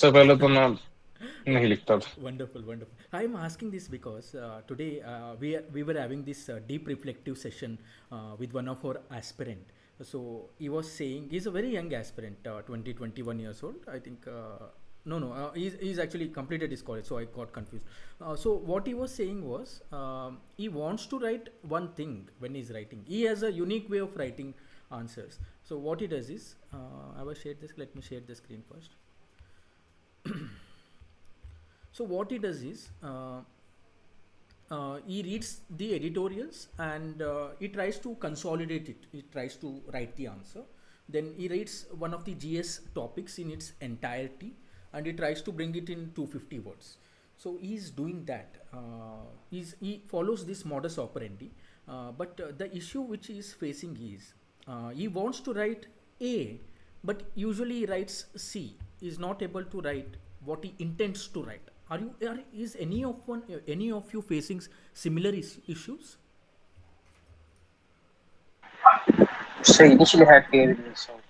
से पहले तो मैं नहीं लिखता था. Wonderful, wonderful. I am asking this because today we were having this deep reflective session with one of our aspirant. So he was saying he's a very young aspirant, 20, 21 years old. I think he's actually completed his college, so I got confused. So what he was saying was he wants to write one thing when he's writing. He has a unique way of writing answers. So what he does is, I will share this. Let me share the screen first. So what he does is he reads the editorials and he tries to consolidate it. He tries to write the answer. Then he reads one of the GS topics in its entirety and he tries to bring it in 250 words. So he's doing that. He follows this modus operandi. But the issue which he is facing is he wants to write A, but usually he writes C. He is not able to write what he intends to write. Is any of you facing similar issues? So initially I had fear in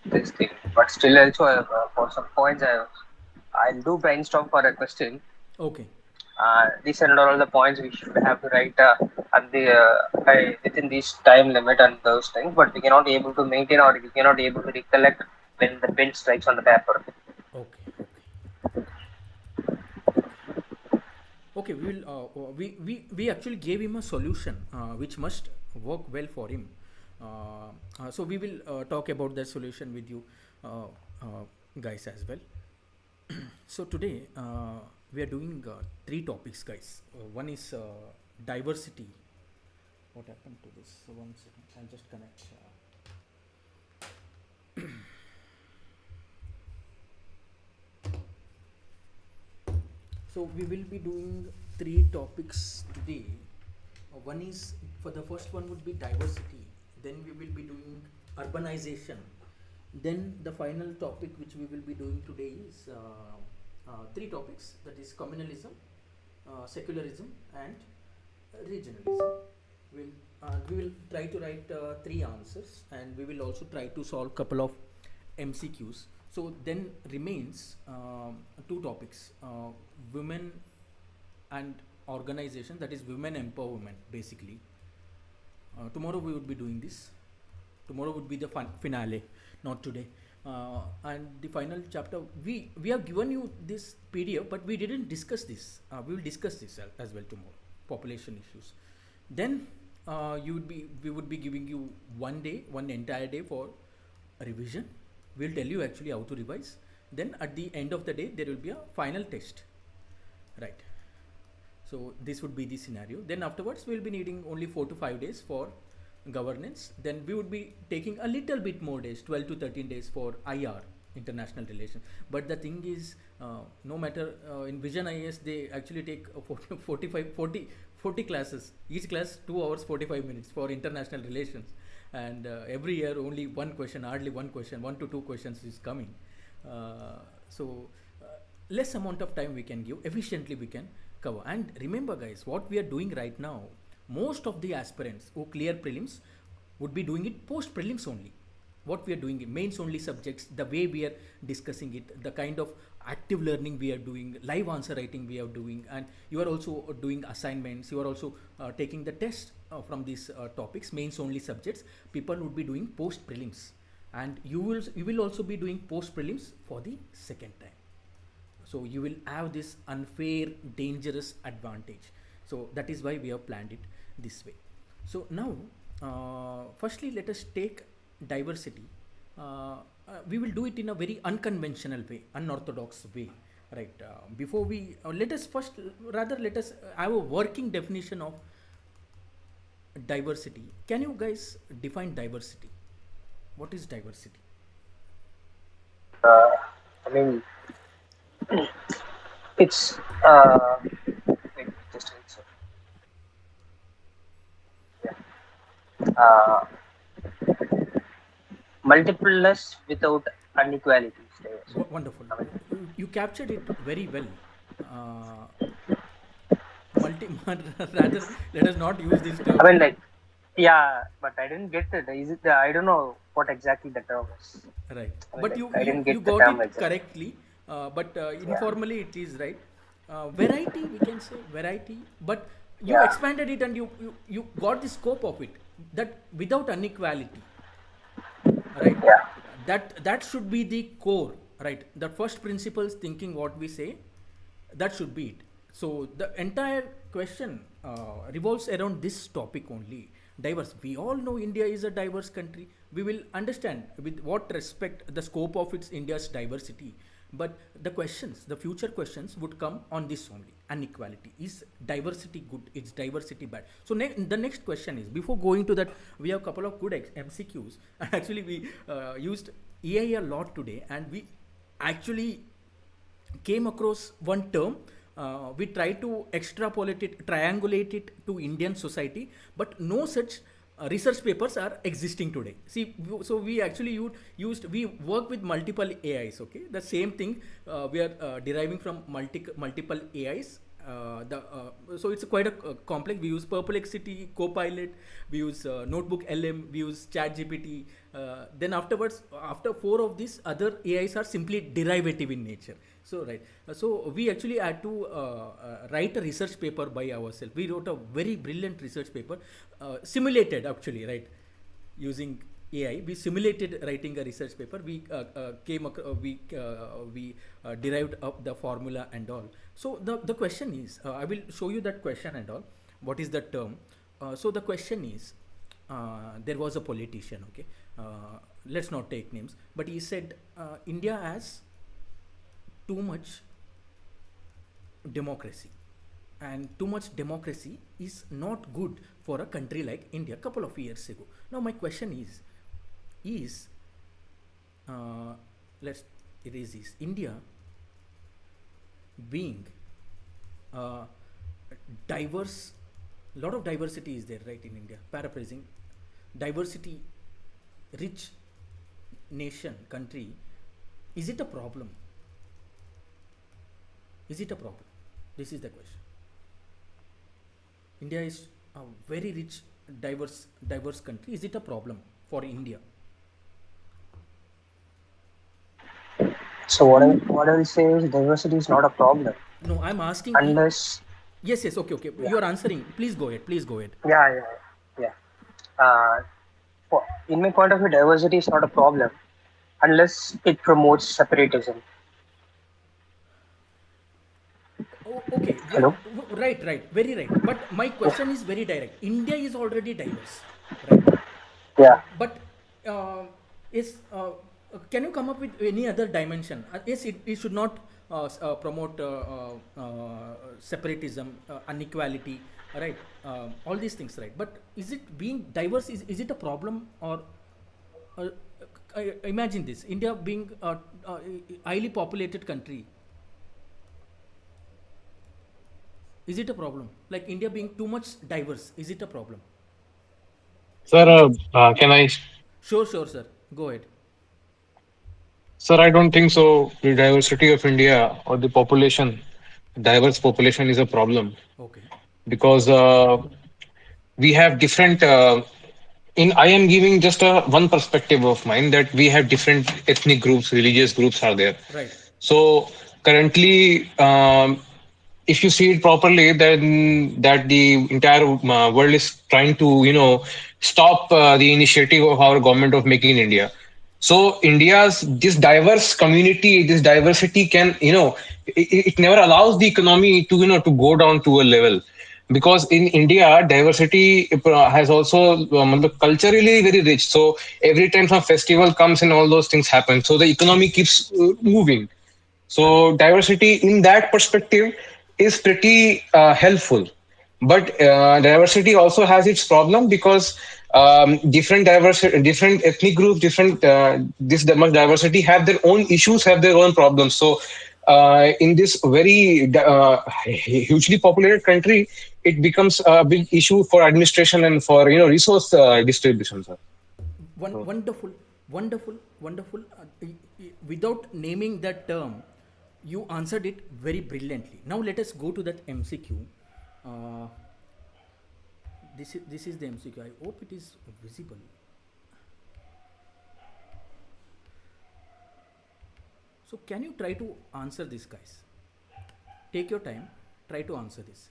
this thing, but still also for some points I'll do brainstorm for a question. Okay. These are not all the points we should have to write at the within this time limit and those things, but we cannot able to maintain or we cannot able to recollect when the pen strikes on the paper. Okay. Okay. Okay. We actually gave him a solution which must work well for him. So we will talk about that solution with you uh, guys as well. So today we are doing three topics, guys. One is diversity. What happened to this? So 1 second, I'll just connect. So we will be doing three topics today. One is, for the first one would be diversity. Then we will be doing urbanization. Then the final topic which we will be doing today is three topics, that is communalism, secularism, and regionalism. We will try to write three answers, and we will also try to solve couple of MCQs. So then remains two topics: women and organization, that is women empowerment, basically. Tomorrow we would be doing this. Tomorrow would be the finale, not today. And the final chapter, we have given you this PDF, but we didn't discuss this. We will discuss this as well tomorrow. Population issues. Then we would be giving you 1 day, one entire day for revision. We'll tell you actually how to revise. Then at the end of the day, there will be a final test, right? So this would be the scenario. Then afterwards, we'll be needing only 4 to 5 days for governance. Then we would be taking a little bit more days, 12 to 13 days for IR, international relations. But the thing is, no matter in Vision IAS, they actually take 40 classes, each class 2 hours 45 minutes for international relations. And every year only one question, hardly one question, 1 to 2 questions is coming. So less amount of time we can give, efficiently we can cover. And remember guys, what we are doing right now, most of the aspirants who clear prelims would be doing it post prelims only. What we are doing, mains only subjects, the way we are discussing it, the kind of active learning we are doing, live answer writing we are doing, and you are also doing assignments, you are also taking the test from these topics, mains only subjects. People would be doing post prelims, and you will also be doing post prelims for the second time. So you will have this unfair, dangerous advantage. So that is why we have planned it this way. So now, firstly, let us take diversity. We will do it in a very unconventional way, unorthodox way, right? Before we let us first, rather let us have a working definition of diversity. Can you guys define diversity? What is diversity? Uh, I mean, it's wait, just a minute, sir. Yeah. Uh, Multipleness without inequalities. Wonderful. I mean, You captured it very well. Uh, Rather, let us not use this I term. mean, like, yeah, but I didn't get it. Is it? I don't know what exactly the term is. Right, I mean, but like, you I you didn't you get the got term it exactly. correctly. but Yeah. informally it is right. Variety, we can say variety, but you Yeah. expanded it and you got the scope of it, that without inequality, right? Yeah. That should be the core, right? The first principles thinking what we say, that should be it. So the entire question revolves around this topic only. Diverse, we all know India is a diverse country. We will understand with what respect the scope of its India's diversity, but the questions, the future questions would come on this only: inequality. Is diversity good, is diversity bad? So the next question is, before going to that, we have a couple of good MCQs. Actually we used AI a lot today, and we actually came across one term. We try to extrapolate it, triangulate it to Indian society, but no such research papers are existing today. See, so we actually we work with multiple AIs. Okay, the same thing we are deriving from multiple AIs. So it's quite a complex. We use Perplexity, Copilot, we use Notebook LM, we use ChatGPT. Then afterwards, after four of these, other AIs are simply derivative in nature. So right, so we actually had to write a research paper by ourselves. We wrote a very brilliant research paper, simulated actually, right? Using AI, we simulated writing a research paper. We derived up the formula and all. So the question is, I will show you that question and all. What is the term? So the question is, there was a politician. Okay, let's not take names, but he said India has too much democracy, and too much democracy is not good for a country like India. Couple of years ago. Now my question is uh, let's erase this. India being diverse, lot of diversity is there, right, in India. Paraphrasing, diversity, rich nation, country. Is it a problem? Is it a problem? This is the question. India is a very rich, diverse country. Is it a problem for India? So what I will say is diversity is not a problem No, I'm asking. unless. Yes, yes. Okay, okay. Yeah. You are answering. Please go ahead. Please go ahead. Yeah. Yeah. Yeah. In my point of view, diversity is not a problem unless it promotes separatism. Oh, okay. Hello. Right, right. Very right. But my Yeah. question is very direct. India is already diverse, right? Yeah. But is can you come up with any other dimension? Yes, it should not promote separatism, inequality, right? All these things, right? But is it being diverse? Is it a problem, or uh, imagine this: India being a highly populated country. Is it a problem? Like India being too much diverse, is it a problem? Sir, can I? Sure, sure, sir. Go ahead. Sir, I don't think so. The diversity of India or the population, diverse population, is a problem Okay. because we have different. In I am giving just a one perspective of mine, that we have different ethnic groups, religious groups are there. Right. So currently, if you see it properly, then that the entire world is trying to, stop the initiative of our government of making in India. So India's this diverse community, this diversity can, it never allows the economy to, to go down to a level, because in India diversity has also culturally very rich. So every time some festival comes and all those things happen, so the economy keeps moving. Correct. So diversity in that perspective is pretty helpful. But diversity also has its problem, because different ethnic groups, different this much diversity have their own issues, have their own problems. So in this very hugely populated country, it becomes a big issue for administration and for resource distribution, sir. So, Wonderful, wonderful, wonderful. Without naming that term, you answered it very brilliantly. Now let us go to that MCQ. Uh, this is the MCQ. I hope it is visible. So can you try to answer this, guys? Take your time, try to answer this.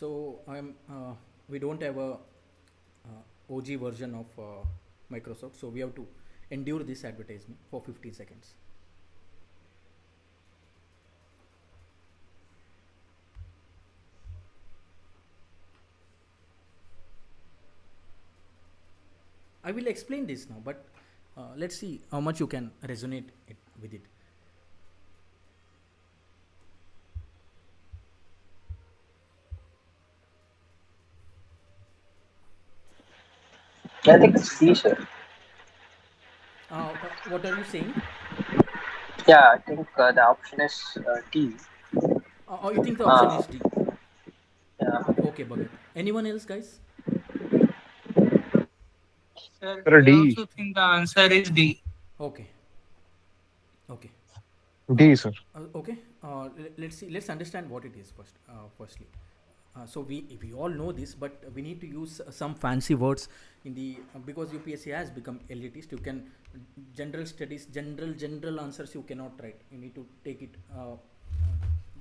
So we don't have a OG version of Microsoft, so we have to endure this advertisement for 15 seconds. I will explain this now, but let's see how much you can resonate with it. Yeah, I think it's C, sir. What are you saying? Yeah, I think the option is D. Oh, you think the option Uh, is D? yeah. Okay, Bhagat. Anyone else, guys? Sir, Sir, I D. also think the answer is D. Okay, okay. D, sir. Okay. Let's see. Let's understand what it is first. Firstly, so we all know this, but we need to use some fancy words in the because UPSC has become elitist. You can general studies, general answers you cannot write. You need to take it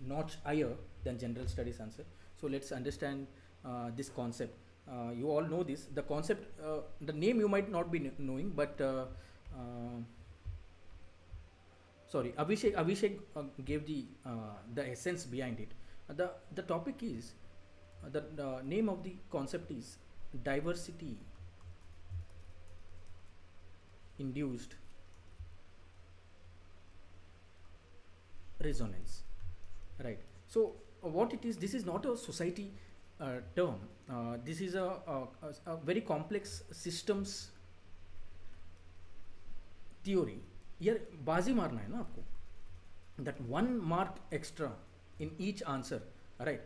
notch higher than general studies answer. So let's understand this concept. You all know this. The concept, the name you might not be knowing, but sorry, Abhishek gave the essence behind it. The topic is the name of the concept is diversity induced resonance, right? So what it is, this is not a society term. This is a very complex systems theory. यार बाजी मारना है ना आपको, that one mark extra in each answer, right?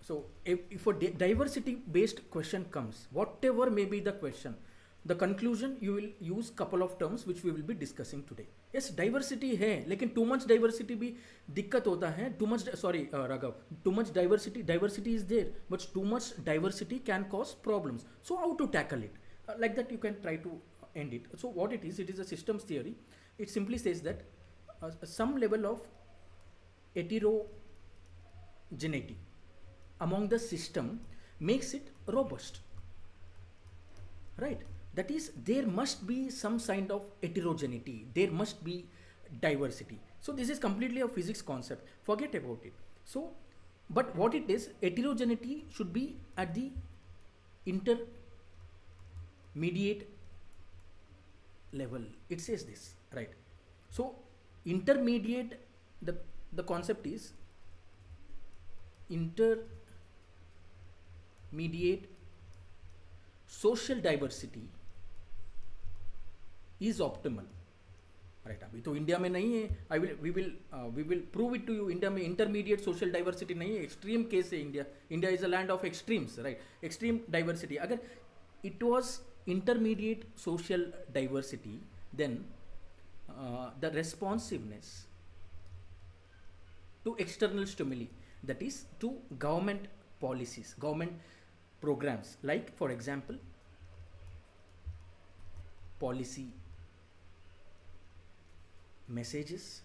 So if a diversity based question comes, whatever may be the question, the conclusion you will use couple of terms which we will be discussing today. Yes, diversity है, लेकिन too much diversity भी दिक्कत होता है. Too much, sorry Raghav, too much diversity is there, but too much diversity can cause problems. So how to tackle it? Like that you can try to end it. So what it is a systems theory. It simply says that some level of heterogeneity among the system makes it robust, right? That is, there must be some kind of heterogeneity, there must be diversity. So this is completely a physics concept, forget about it. So but what it is, heterogeneity should be at the intermediate level, it says this, right? So intermediate, the the concept is intermediate social diversity is optimal, right अभी तो India में नहीं है. I will we will prove it to you. India में intermediate social diversity नहीं है, extreme case है India. India is a land of extremes, right? Extreme diversity. अगर it was intermediate social diversity, then the responsiveness to external stimuli, that is to government policies, government programs, like for example policy messages,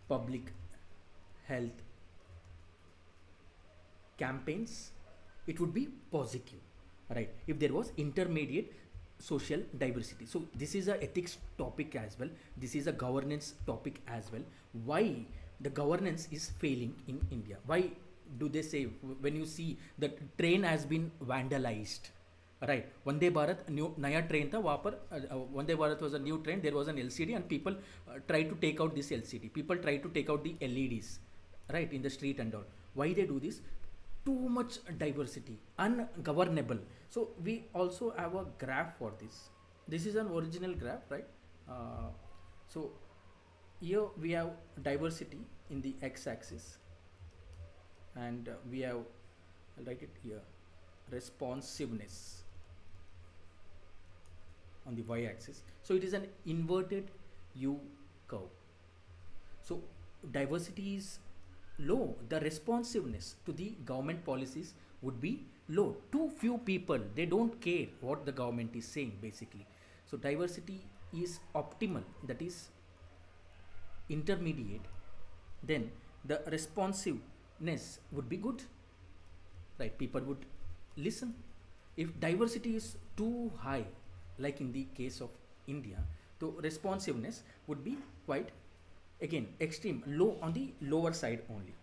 public health campaigns, it would be positive, right, if there was intermediate social diversity. So this is a ethics topic as well, this is a governance topic as well. Why the governance is failing in India? Why do they say, when you see the train has been vandalized, right, Vande Bharat new naya train tha वहाँ पर Vande Bharat was a new train, there was an LCD and people tried to take out this LCD, people tried to take out the LEDs, right, in the street and all. Why they do this? Too much diversity, ungovernable. So we also have a graph for this. This is an original graph, right? So here we have diversity in the x-axis, and we have, I'll write it here, responsiveness on the y-axis. So it is an inverted U curve. So diversity is low, the responsiveness to the government policies would be low. Too few people, they don't care what the government is saying basically. So diversity is optimal, that is intermediate, then the responsiveness would be good, right, people would listen. If diversity is too high, like in the case of India, so responsiveness would be quite, again, extreme, low, on the lower side only.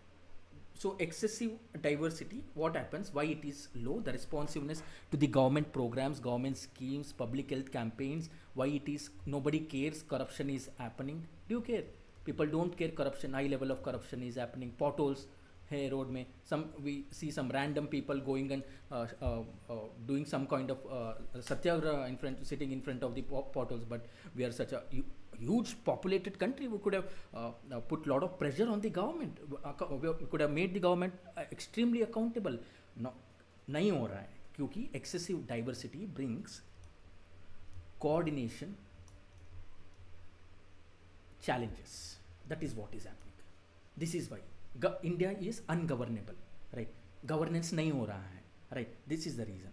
So excessive diversity, what happens, why it is low, the responsiveness to the government programs, government schemes, public health campaigns, why it is nobody cares, corruption is happening. Do you care? People don't care, corruption, high level of corruption is happening, potholes है road में, some we see some random people going and doing some kind of satyagraha in front, sitting in front of the potholes. But we are such a huge populated country, we could have put lot of pressure on the government, we could have made the government extremely accountable. No, नहीं हो रहा है, क्योंकि excessive diversity brings coordination challenges. That is what is happening. This is why India is ungovernable, right? Governance नहीं हो रहा है, right? This is the reason.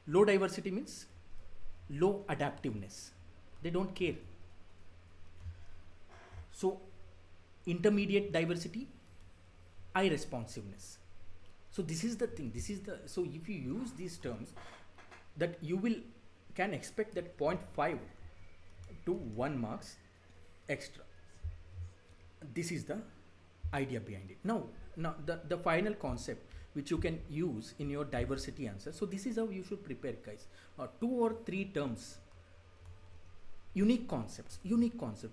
Low diversity means low adaptiveness. They don't care. So intermediate diversity, high responsiveness. So this is the thing. This is the, so if you use these terms, that you will can expect that 0.5 to 1 marks extra. This is the idea behind it. Now the final concept which you can use in your diversity answer. So this is how you should prepare, guys. 2 or 3 terms, unique concepts.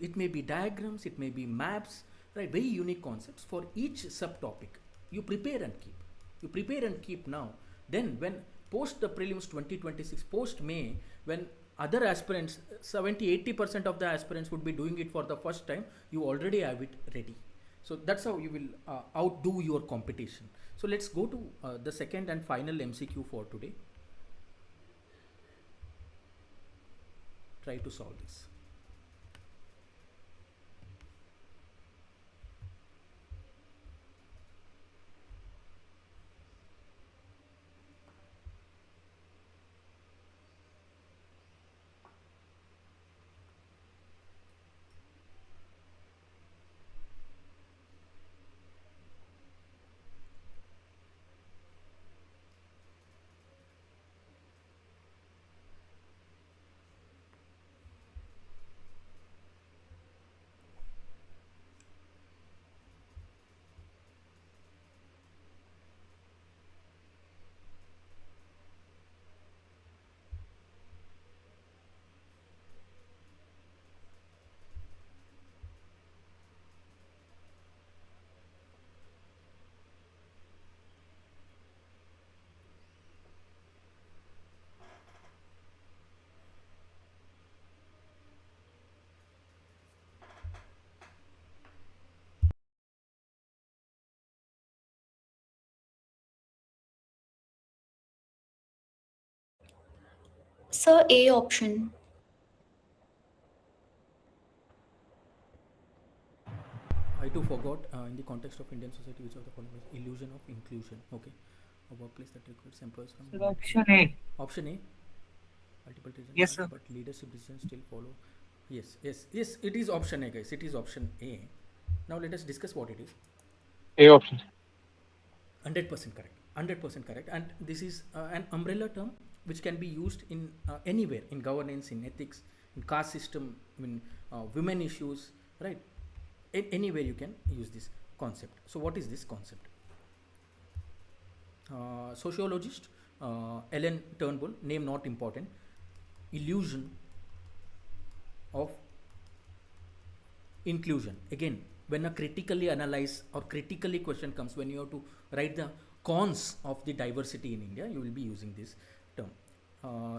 It may be diagrams, it may be maps, right? Very unique concepts for each subtopic. You prepare and keep now. Then when post the prelims 2026, post May, when other aspirants, 70-80% of the aspirants would be doing it for the first time, you already have it ready. So that's how you will outdo your competition. So let's go to the second and final MCQ for today. Try to solve this. Sir, A option. I too forgot in the context of Indian society, which of the following is illusion of inclusion? Okay, a workplace that recruits employees from Sir, multiple. option A. Option A, multiple region Yes, branch, sir. but leadership decisions still follow. Yes, yes, yes. It is option A, guys. It is option A. Now let us discuss what it is. A option. 100% correct. 100% correct. And this is an umbrella term which can be used in anywhere, in governance, in ethics, in caste system, in women issues, right? Anywhere you can use this concept. So what is this concept? Sociologist Ellen Turnbull, name not important, illusion of inclusion. Again, when a critically analyze or critically question comes, when you have to write the cons of the diversity in India, you will be using this term.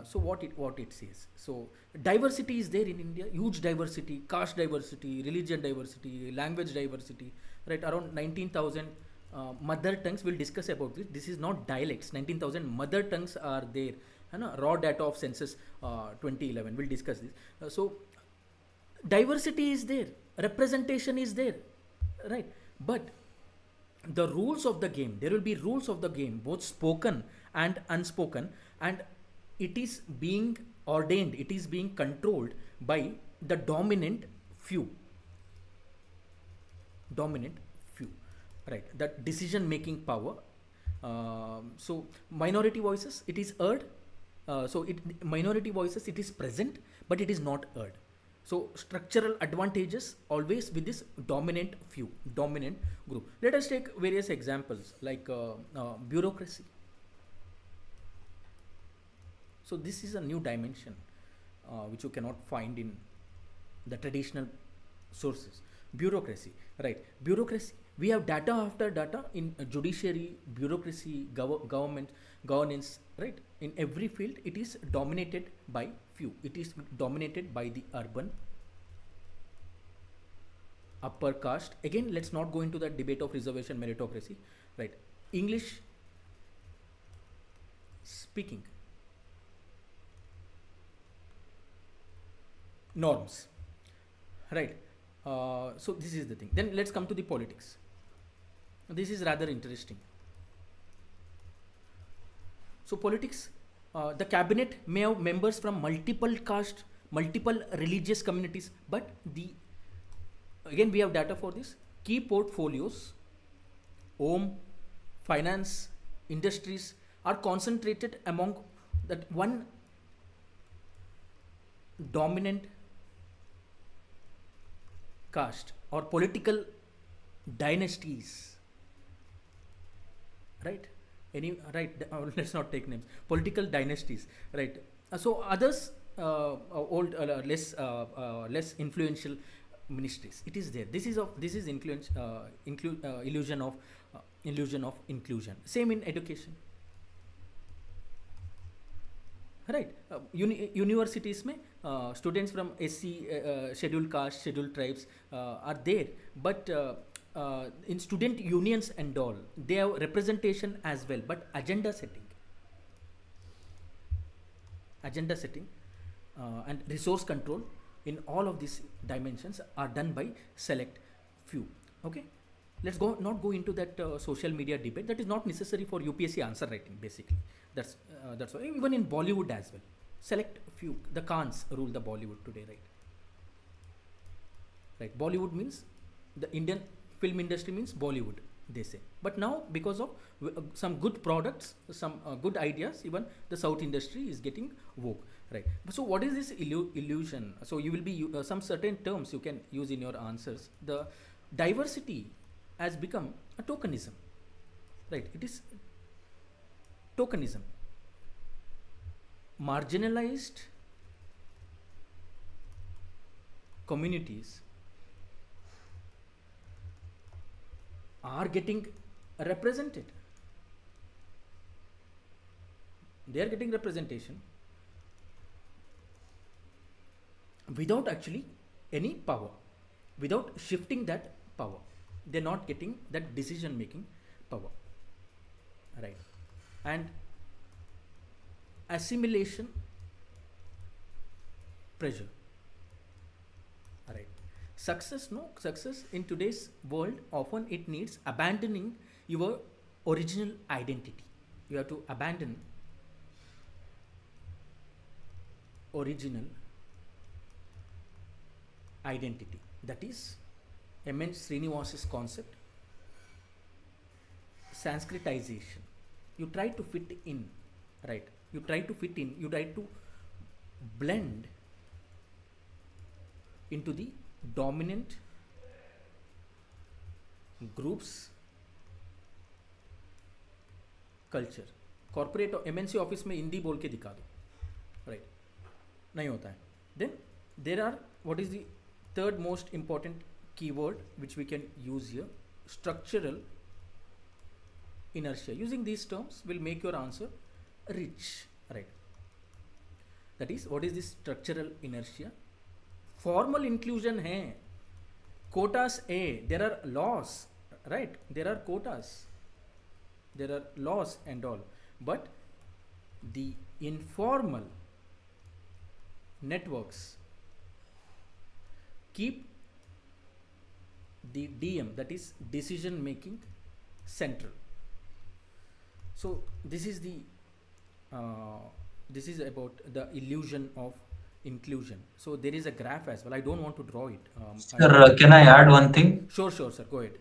So what it says? So diversity is there in India, huge diversity, caste diversity, religion diversity, language diversity, right? Around 19,000 mother tongues. We'll discuss about this. This is not dialects. 19,000 mother tongues are there. Raw data of census 2011. We'll discuss this. So diversity is there, representation is there, right? But the rules of the game, there will be rules of the game, both spoken and unspoken, and it is being ordained, it is being controlled by the dominant few, right? That decision making power. So minority voices, it is heard. Minority voices, it is present, but it is not heard. So structural advantages always with this dominant few, dominant group. Let us take various examples like bureaucracy. So this is a new dimension which you cannot find in the traditional sources. Bureaucracy, right? Bureaucracy. We have data after data in judiciary, bureaucracy, government, governance, right? In every field, it is dominated by few. It is dominated by the urban, upper caste. Again, let's not go into that debate of reservation meritocracy, right? English speaking norms, right? So this is the thing. Then let's come to the politics. This is rather interesting. So politics, the cabinet may have members from multiple caste, multiple religious communities, but the again we have data for this. Key portfolios, home, finance, industries are concentrated among that one dominant caste or political dynasties, right? Let's not take names. Political dynasties, right? So others, old, less influential ministries. It is there. This is influence, illusion of inclusion. Same in education, right? Universities में students from SC, scheduled caste, scheduled tribes are there, but in student unions and all, they have representation as well, but agenda setting and resource control in all of these dimensions are done by select few. Okay, let's not go into that social media debate. That is not necessary for UPSC answer writing. Basically, that's why even in Bollywood as well, select few. The Khans rule the Bollywood today, right? Right. Bollywood means the Indian film industry means Bollywood, they say. But now because of some good products, some good ideas, even the South industry is getting woke, right? So what is this illusion? So you will be some certain terms you can use in your answers. The diversity has become a tokenism, right? It is tokenism. Marginalized communities are getting represented. They are getting representation without actually any power, without shifting that power. They're not getting that decision making power, right? And assimilation pressure, right? Success in today's world often it needs abandoning your original identity. You have to abandon original identity. That is M.N. Srinivas's concept, Sanskritization. You try to fit in, right? You try to fit in, you try to blend into the dominant group's culture. Corporate MNC office में हिंदी बोल के दिखा दो, right? नहीं होता है. Then there are what is the third most important keyword which we can use here, structural inertia. Using these terms will make your answer rich, right? That is, what is this structural inertia? Formal inclusion hai, quotas a, there are laws, right? There are quotas, there are laws and all, but the informal networks keep the DM, that is decision making, central. So this is the this is about the illusion of inclusion. So there is a graph as well. I don't want to draw it. Sir, can I add one thing? Sure, sir. Go ahead.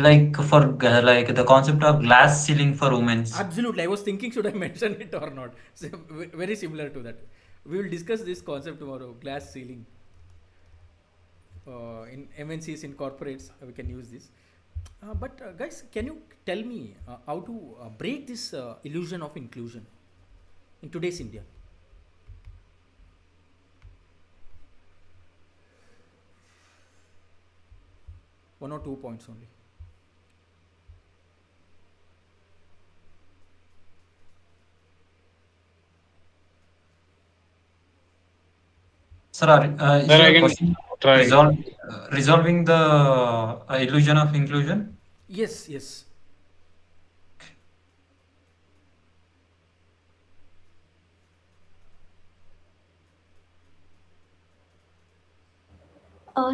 Like for like the concept of glass ceiling for women. Absolutely. I was thinking should I mention it or not. So, very similar to that. We will discuss this concept tomorrow. Glass ceiling. In MNCs, in corporates, we can use this. But guys, can you tell me how to break this illusion of inclusion in today's India? One or two points only. Sir, is Then I your can question try. resolving the illusion of inclusion? Yes, yes.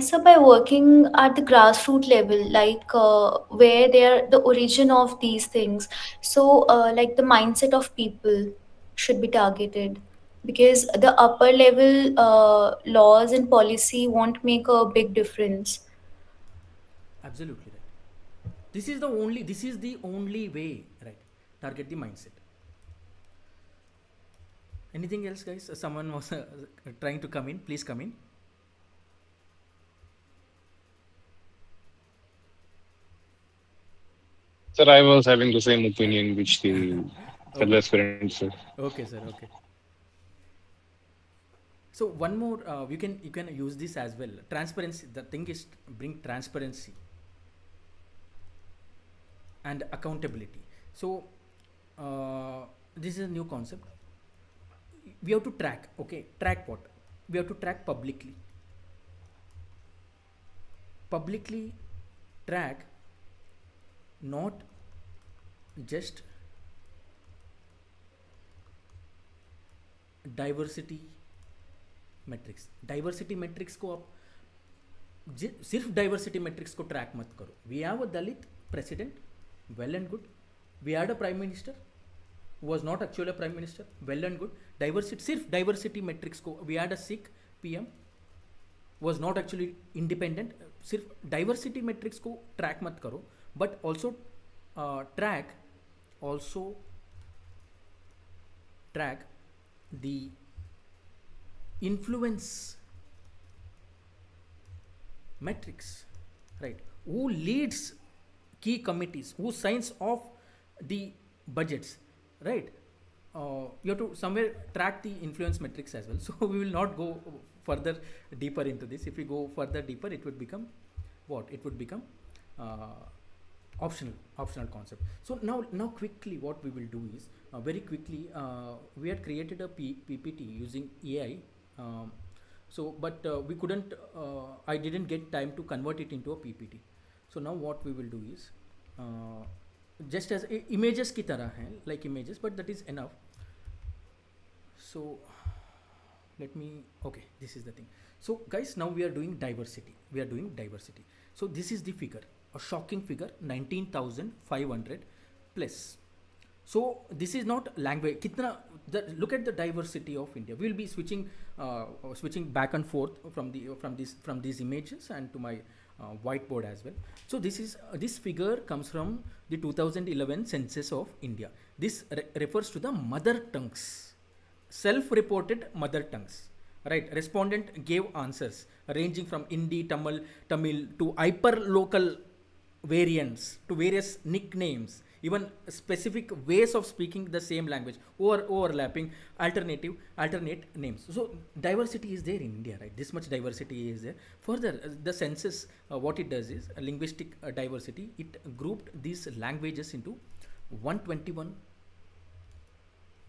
So by working at the grassroots level, like where they are the origin of these things, so like the mindset of people should be targeted, because the upper level laws and policy won't make a big difference. Absolutely right. This is the only way, right? Target the mindset. Anything else, guys? Someone was trying to come in. Please come in. Sir, I was having the same opinion which the fellow Okay. aspirant said. Okay, sir. Okay. So one more, you can use this as well. Transparency. The thing is bring transparency and accountability. So this is a new concept. We have to track. Okay, track what? We have to track publicly. Publicly track, not just diversity metrics. Diversity metrics को आप सिर्फ diversity metrics को track मत करो. We have a Dalit president, well and good. We had a prime minister was not actually a prime minister, well and good. Diversity, सिर्फ diversity metrics को. We had a Sikh PM, was not actually independent. सिर्फ diversity metrics को track मत करो, but also track the influence metrics, right? Who leads key committees, who signs off the budgets, right? You have to somewhere track the influence metrics as well. So we will not go further deeper into this. If we go further deeper, it would become what? It would become optional concept. So now quickly what we will do is very quickly we had created a PPT using AI. So but we couldn't I didn't get time to convert it into a PPT. So now what we will do is just as images की तरह हैं, like images, but that is enough. So let me, okay, this is the thing. So guys, now we are doing diversity. We are doing diversity. So this is the figure, a shocking figure, 19,500 plus. So this is not language. Kitna, look at the diversity of India. We will be switching back and forth from these images and to my whiteboard as well. So this figure comes from the 2011 census of India. This refers to the mother tongues, self-reported mother tongues. Right, respondent gave answers ranging from Hindi, Tamil to hyper local variants to various nicknames, even specific ways of speaking the same language or overlapping alternate names. So diversity is there in India, right? This much diversity is there. Further, the census, what it does is linguistic diversity. It grouped these languages into 121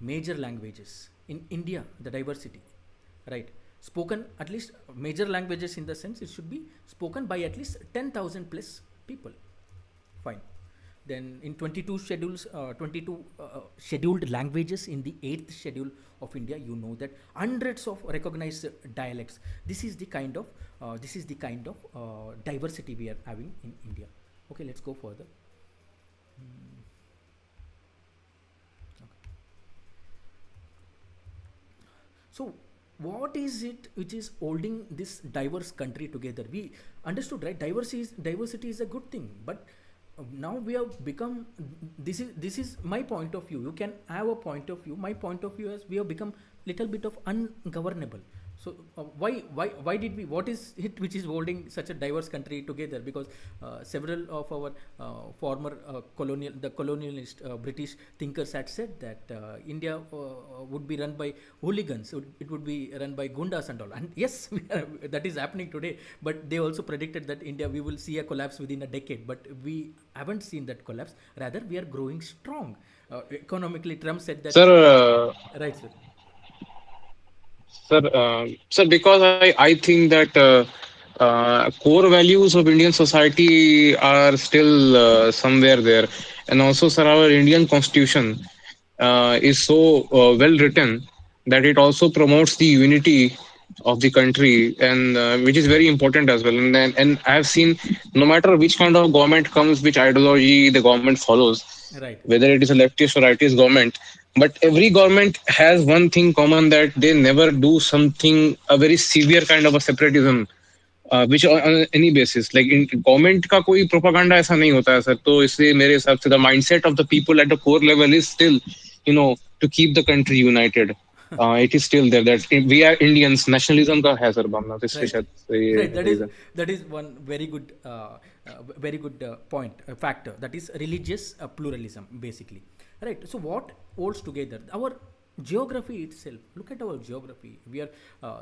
major languages in India. The diversity, right? Spoken at least major languages in the sense it should be spoken by at least 10,000 plus people. Fine. Then in 22 scheduled languages in the 8th schedule of India, you know that hundreds of recognized dialects. This is the kind of diversity we are having in India. Okay, let's go further. So what is it which is holding this diverse country together? We understood, right? Diversity is a good thing, but now we have become, this is my point of view. You can have a point of view. My point of view is we have become little bit of ungovernable. So why did we, what is it which is holding such a diverse country together? Because several of our former colonialist British thinkers had said that India would be run by hooligans, it would be run by gundas and all. And yes, that is happening today. But they also predicted that India, we will see a collapse within a decade. But we haven't seen that collapse. Rather, we are growing strong. Economically, Trump said that. Sir, Right, sir. sir, because I think that core values of Indian society are still somewhere there, and also, sir, our Indian Constitution is so well written that it also promotes the unity of the country, and which is very important as well. And I have seen, no matter which kind of government comes, which ideology the government follows, Right. whether it is a leftist or rightist government, but every government has one thing common, that they never do something, a very severe kind of a separatism, which on any basis, like in government का कोई propaganda ऐसा नहीं होता है sir. तो इसलिए मेरे हिसाब से the mindset of the people at the core level is still, to keep the country united. It is still there that we are Indians. Nationalism का है सर भावना, तो इसलिए Right. शायद ये Right, reason. that is one very good point, factor, that is religious pluralism basically. Right, so what holds together our geography itself? Look at our geography. We are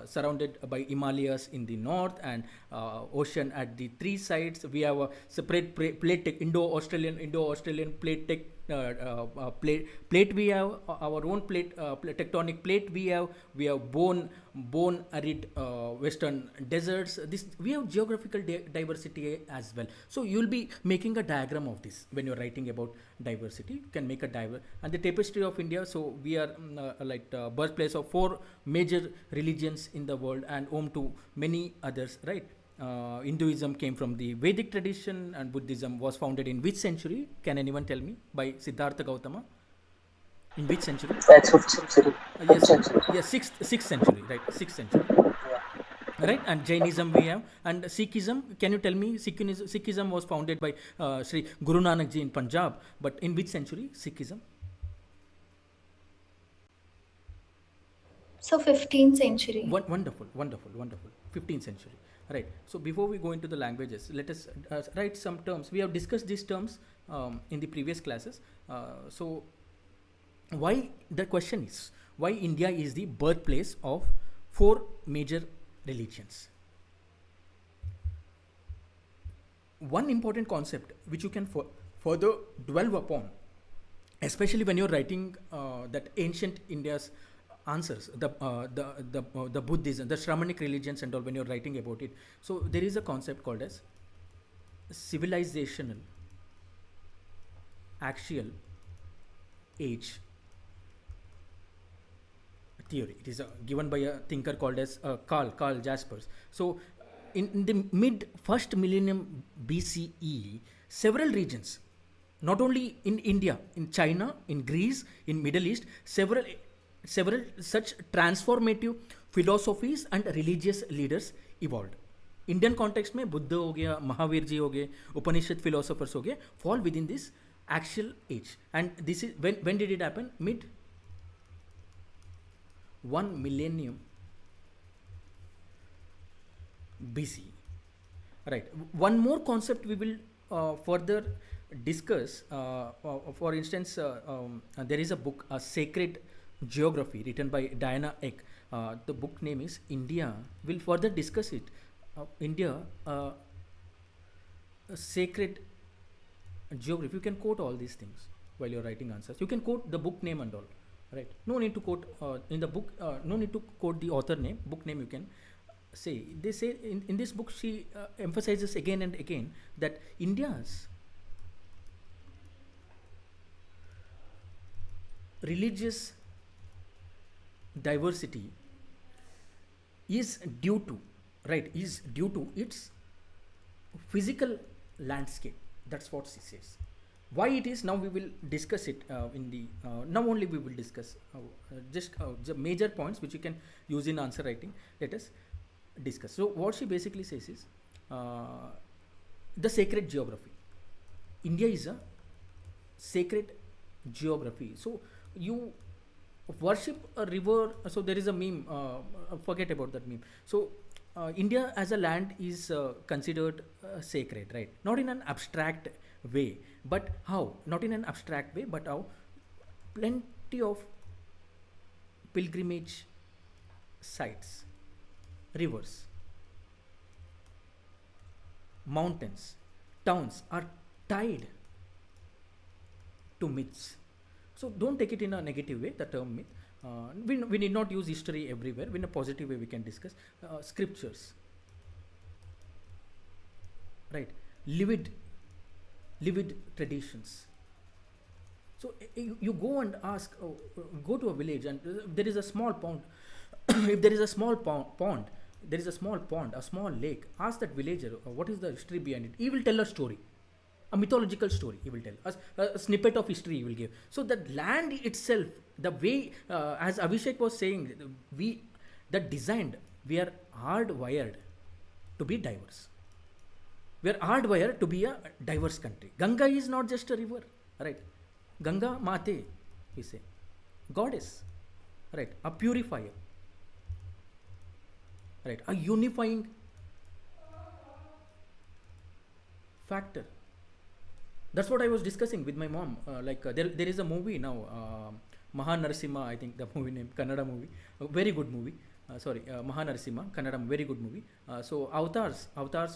surrounded by Himalayas in the north and ocean at the three sides. We have a separate plate Indo-Australian plate. We have our own tectonic plate. We have bone arid western deserts. This, we have geographical diversity as well. So you will be making a diagram of this when you're writing about diversity. You can make a and the tapestry of India. So we are birthplace of 4 major religions in the world and home to many others, right? Hinduism came from the Vedic tradition, and Buddhism was founded in which century? Can anyone tell me? By Siddhartha Gautama. In which century? That's 5th century. Yes, 5th century. yes, sixth century, right? 6th century. Yeah. Right, and Jainism we have, and Sikhism. Can you tell me? Sikhism was founded by Sri Guru Nanak Ji in Punjab, but in which century? Sikhism. So 15th century. Wonderful. 15th century. Right. So before we go into the languages, let us write some terms. We have discussed these terms in the previous classes. So why, the question is, why India is the birthplace of 4 major religions? One important concept which you can further dwell upon, especially when you're writing that ancient India's answers, the Buddhism, the Shramanic religions and all, when you're writing about it. So there is a concept called as civilizational axial age theory. It is given by a thinker called as Karl Jaspers. So, in the mid first millennium BCE, several regions, not only in India, in China, in Greece, in Middle East, several such transformative philosophies and religious leaders evolved. Indian context में बुद्ध हो गया, महावीर जी हो गए, उपनिषद philosophers हो गए, fall with in this actual age. And this is when did it happen? Mid 1 millennium BC. Right. One more concept we will further discuss. For instance, there is a book, a Sacred Geography, written by Diana Eck. The book name is India. We'll further discuss it. India, a sacred geography. You can quote all these things while you're writing answers. You can quote the book name and all. Right. No need to quote in the book. No need to quote the author name. Book name you can say. They say in this book she emphasizes again and again that India's religious diversity is due to its physical landscape. That's what she says. Why it is, now we will discuss it in the now only we will discuss just the major points which you can use in answer writing. Let us discuss. So what she basically says is the sacred geography. India is a sacred geography. So you worship a river. So there is a meme, forget about that meme. So India as a land is considered sacred, right? Not in an abstract way, but how? Not in an abstract way, but how? Plenty of pilgrimage sites, rivers, mountains, towns are tied to myths. So don't take it in a negative way, the term myth. We need not use history everywhere. In a positive way we can discuss scriptures, right? Livid traditions. So you go and ask, go to a village and there is a small pond. If there is a small pond, there is a small pond, a small lake. Ask that villager what is the history behind it. He will tell a story, a mythological story. He will tell us a snippet of history. He will give. So that land itself, the way as Abhishek was saying, we are hardwired to be diverse. We are hardwired to be a diverse country. Ganga is not just a river, right? Ganga Mate, we say, goddess, right? A purifier, right? A unifying factor. That's what I was discussing with my mom. There is a movie now, Mahanarasimha, I think the movie name, Kannada movie, a very good movie. Mahanarasimha, Kannada, very good movie. So avatars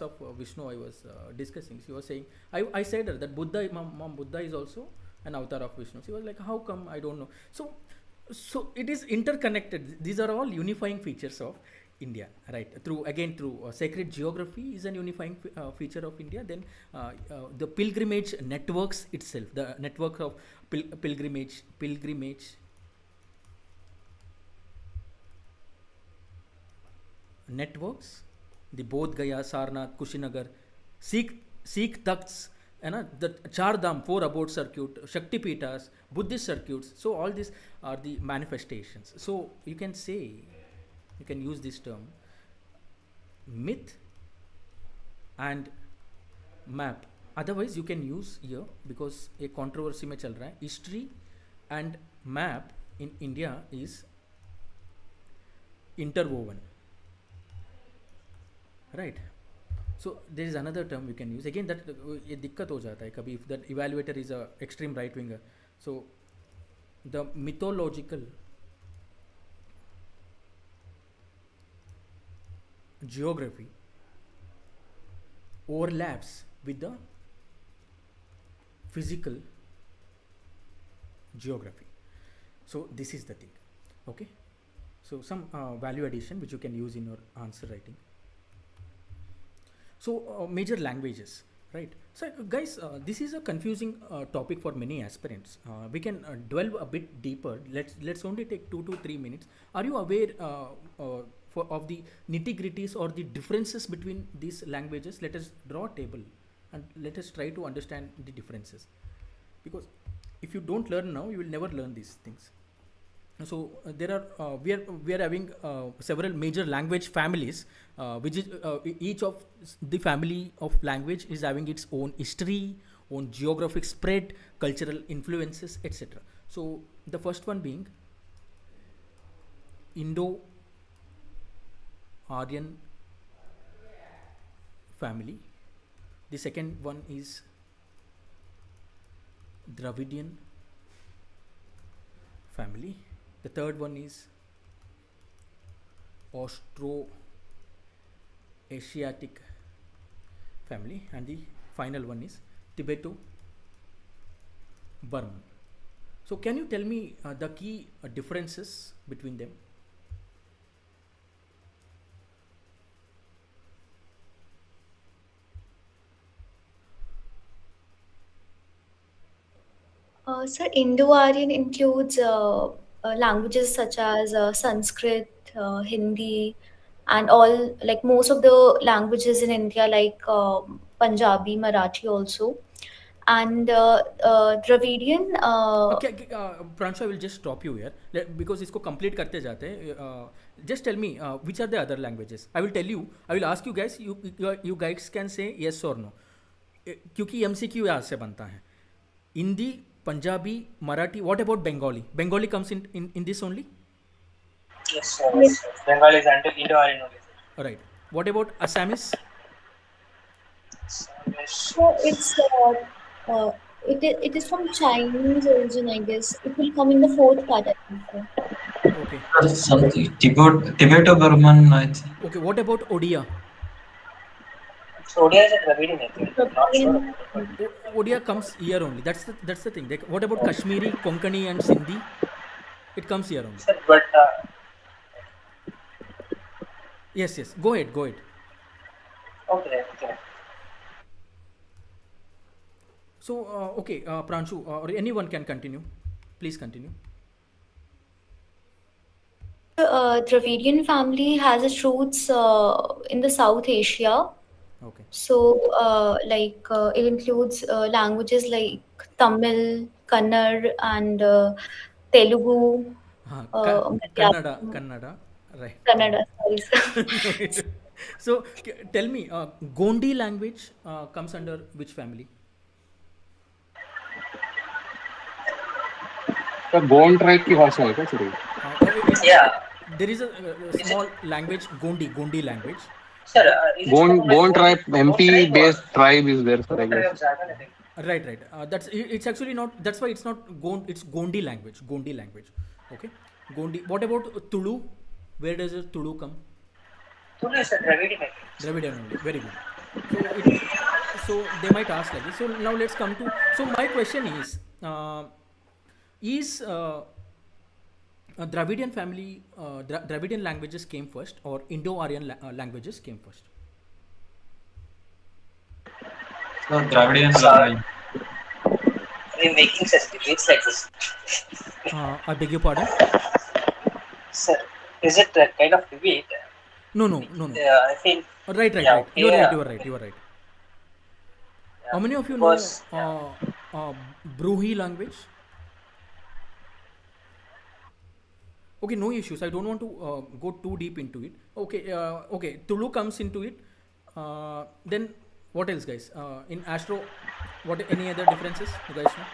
of Vishnu I was discussing. She was saying, I said her that Buddha, mom, Buddha is also an avatar of Vishnu. She was like, how come? I don't know. So it is interconnected. These are all unifying features of India, right? Through sacred geography is an unifying feature of India. Then the pilgrimage networks itself, the network of pilgrimage networks, the Bodh Gaya, Sarnath, Kushinagar, Sikh Takhts, and the Char Dham, 4 abode circuit, Shakti Pitas, Buddhist circuits. So all these are the manifestations. So you can say, you can use this term, myth and map. Otherwise you can use here, because a controversy mein chal raha hai, history and map in India is interwoven, right? So there is another term you can use. Again, that ये दिक्कत हो जाता है कभी, if that evaluator is a extreme right winger. So the mythological geography overlaps with the physical geography. So this is the thing. Okay, so some value addition which you can use in your answer writing. So major languages Right. So, guys, this is a confusing topic for many aspirants. We can delve a bit deeper. Let's only take 2 to 3 minutes. Are you aware of the nitty gritties or the differences between these languages? Let us draw a table and let us try to understand the differences. Because if you don't learn now, you will never learn these things. So there are we are having several major language families, which is each of the family of language is having its own history, own geographic spread, cultural influences, etc. So the first one being Indo-Aryan family. The second one is Dravidian family. The third one is Austro-Asiatic family, and the final one is Tibeto-Burman. So, can you tell me the key differences between them? Sir, Indo-Aryan includes languages such as Sanskrit, Hindi, and all, like most of the languages in India, like Punjabi, Marathi also. And Dravidian, Okay, Pranshu, I will just stop you here because इसको complete करते जाते हैं. Just tell me which are the other languages. I will tell you. I will ask you guys. You guys can say yes or no. क्योंकि MCQ यहाँ से बनता है. Hindi, Punjabi, Marathi. What about Bengali? Bengali comes in this only. Yes, sir. Yes, sir. Bengal is under Indo-Aryan only. Right. What about Assamese? so uh, it is from Chinese origin, I guess. It will come in the fourth part, I think so. Okay. Something Tibeto-Burman, I think. Okay. What about Odia? So Odia is a Dravidian, I think. Not sure Dravidian, about it. Odia comes here only. That's the thing. Like, what about Kashmiri, Konkani, and Sindhi? It comes here only. Sir, but Yes. Go ahead. okay. So, okay, Pranshu, or anyone can continue. Please continue. Dravidian family has its roots in the South Asia. Okay. So, it includes languages like Tamil, Kannada, and Telugu, Malayalam, Kannada. Right. Kannada. Sorry, sir. No, so, tell me, Gondi language comes under which family? तो Gond tribe की भाषा है क्या sir ये? Yeah. There is a small language, Gondi language. Sir, is it Gond from like Gond tribe Gondi MP tribe or based tribe is there sir I tribe guess. of Jharkhand, I think? Right. It's actually not. That's why it's not Gond. It's Gondi language. Okay. Gondi. What about Tulu? Where does the Tulu come? Tulu is a Dravidian, I think. Dravidian only. Very good. So they might ask like this. So now let's come to. So my question is Dravidian family, Dravidian languages came first, or Indo-Aryan languages came first? So Dravidian Sorry. language. We're making such debates like this. I beg your pardon. Sir, is it a kind of debate? No. I feel. Right. Yeah, You are yeah. right. Yeah, How many of you because, know Bruhi language? Okay, no issues. I don't want to go too deep into it. Okay. Tulu comes into it. Then what else, guys? In Astro, what any other differences you guys know?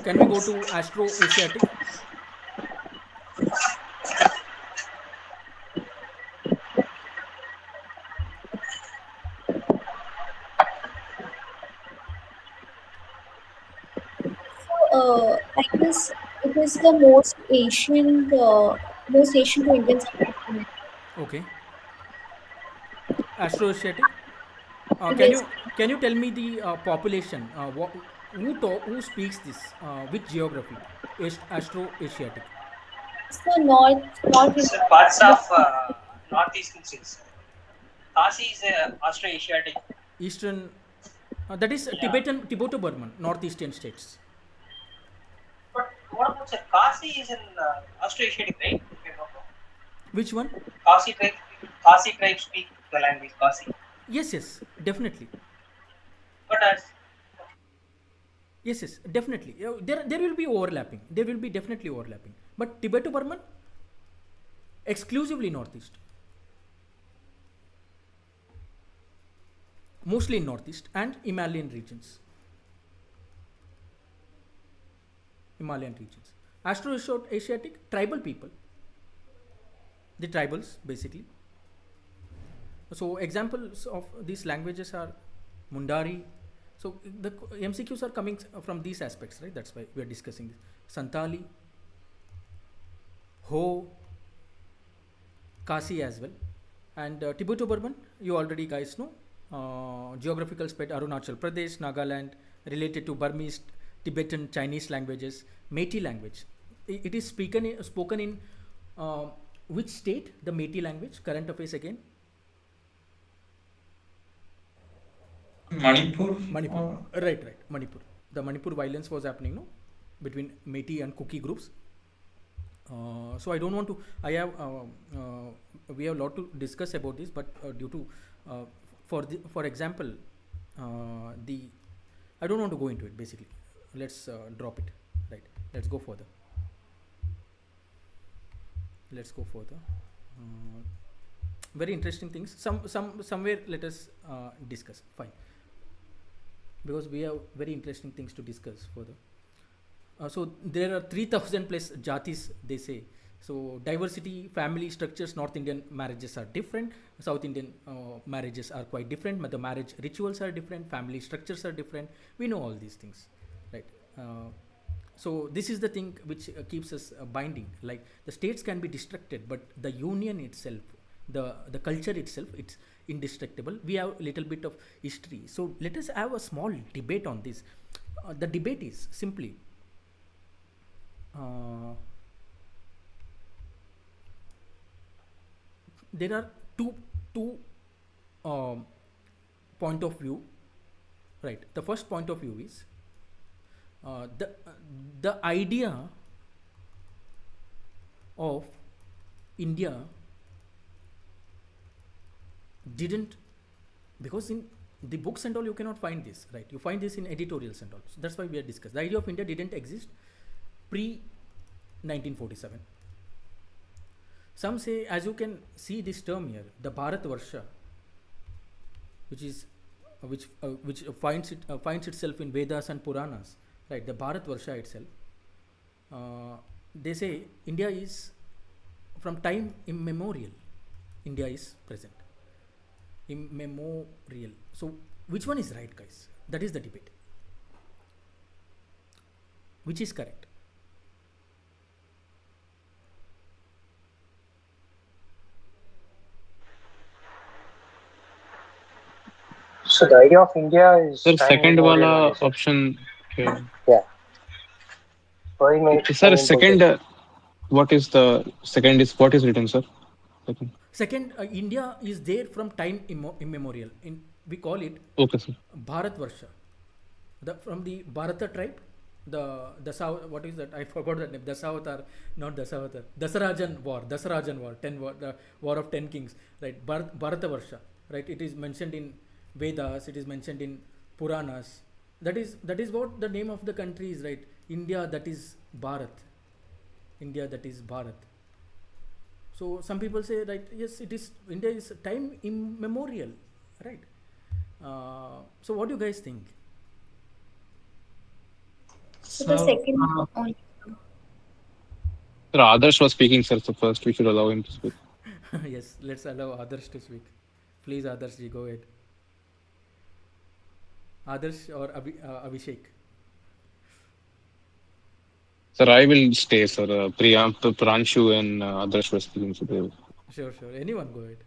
Can we go to Astro Asiatic? I guess it is the most Asian to Indian speaking. Okay. Astro Asiatic. Yes. Can you tell me the population? Who speaks this? Which geography? Astro-Asiatic. So North It's India. parts of northeastern states. Kasi is Austro-Asiatic. Eastern. That is Yeah. Tibeto-Burman, northeastern states. But what about sir? Kasi is in Austro-Asiatic, right? If I'm not wrong. Which one? Kasi tribe, Kasi tribe speak the language Kasi. Yes, yes, definitely. But as Yes, yes, definitely. There will be overlapping. There will be definitely overlapping. But Tibeto-Burman, exclusively northeast. Mostly in northeast and Himalayan regions. Himalayan regions. Astro-Asiatic, tribal people. The tribals, basically. So examples of these languages are Mundari. So the MCQs are coming from these aspects, right? That's why we are discussing this. Santali, Ho, Kasi as well. And Tibeto-Burman, you already guys know. Geographical spread Arunachal Pradesh, Nagaland, related to Burmese, Tibetan, Chinese languages, Meitei language. It is spoken in which state? The Meitei language. Current affairs again. Manipur. Manipur. Right. Manipur. The Manipur violence was happening, no, between Meitei and Kuki groups. So I don't want to. I have. We have a lot to discuss about this, but due to, for example, the. I don't want to go into it. Basically, let's drop it. Right. Let's go further. Let's go further. Very interesting things. Somewhere let us discuss. Fine. Because we have very interesting things to discuss further. So there are 3,000 plus jatis, they say. So diversity, family structures, North Indian marriages are different. South Indian marriages are quite different. But the marriage rituals are different. Family structures are different. We know all these things, right? So this is the thing which keeps us binding. Like the states can be destructed, but the union itself, the culture itself, it's indestructible. We have a little bit of history. So let us have a small debate on this. The debate is simply there are two point of view, right? The first point of view is the idea of India didn't, because in the books and all you cannot find this, right? You find this in editorials and all. So that's why we are discussed. The idea of India didn't exist pre 1947. Some say, as you can see this term here, the Bharat Varsha, which is which finds itself in Vedas and Puranas, right? The Bharat Varsha itself. They say India is from time immemorial. India is present. Immemorial. So which one is right, guys? That is the debate. Which is correct? so the idea of India is Sir, time second immemorial, what wala you said. option. Okay. Yeah. Going Sir, time second. immemorial. What is the second? Is what is written, sir? Second. Second, India is there from time immemorial. We call it Okay, sir. Bharat Varsha. From the Bharata tribe, the South. What is that? I forgot that name. Dasavatar, not Dasavatar. Dasarajan War. The War of 10 Kings. Right. Bharata Varsha. Right. It is mentioned in Vedas. It is mentioned in Puranas. That is what the name of the country is. Right. India. That is Bharat. India. That is Bharat. So some people say, right, yes, it is. India is time immemorial, right? So what do you guys think? So the So, second only. Sir, Adarsh was speaking, sir. So first, we should allow him to speak. Yes, let's allow others to speak. Please, others, ji, go ahead. Others or Abhishek. Sir, I will stay, sir. Pranshu and Adarsh were speaking. So they Sure. Anyone, go ahead.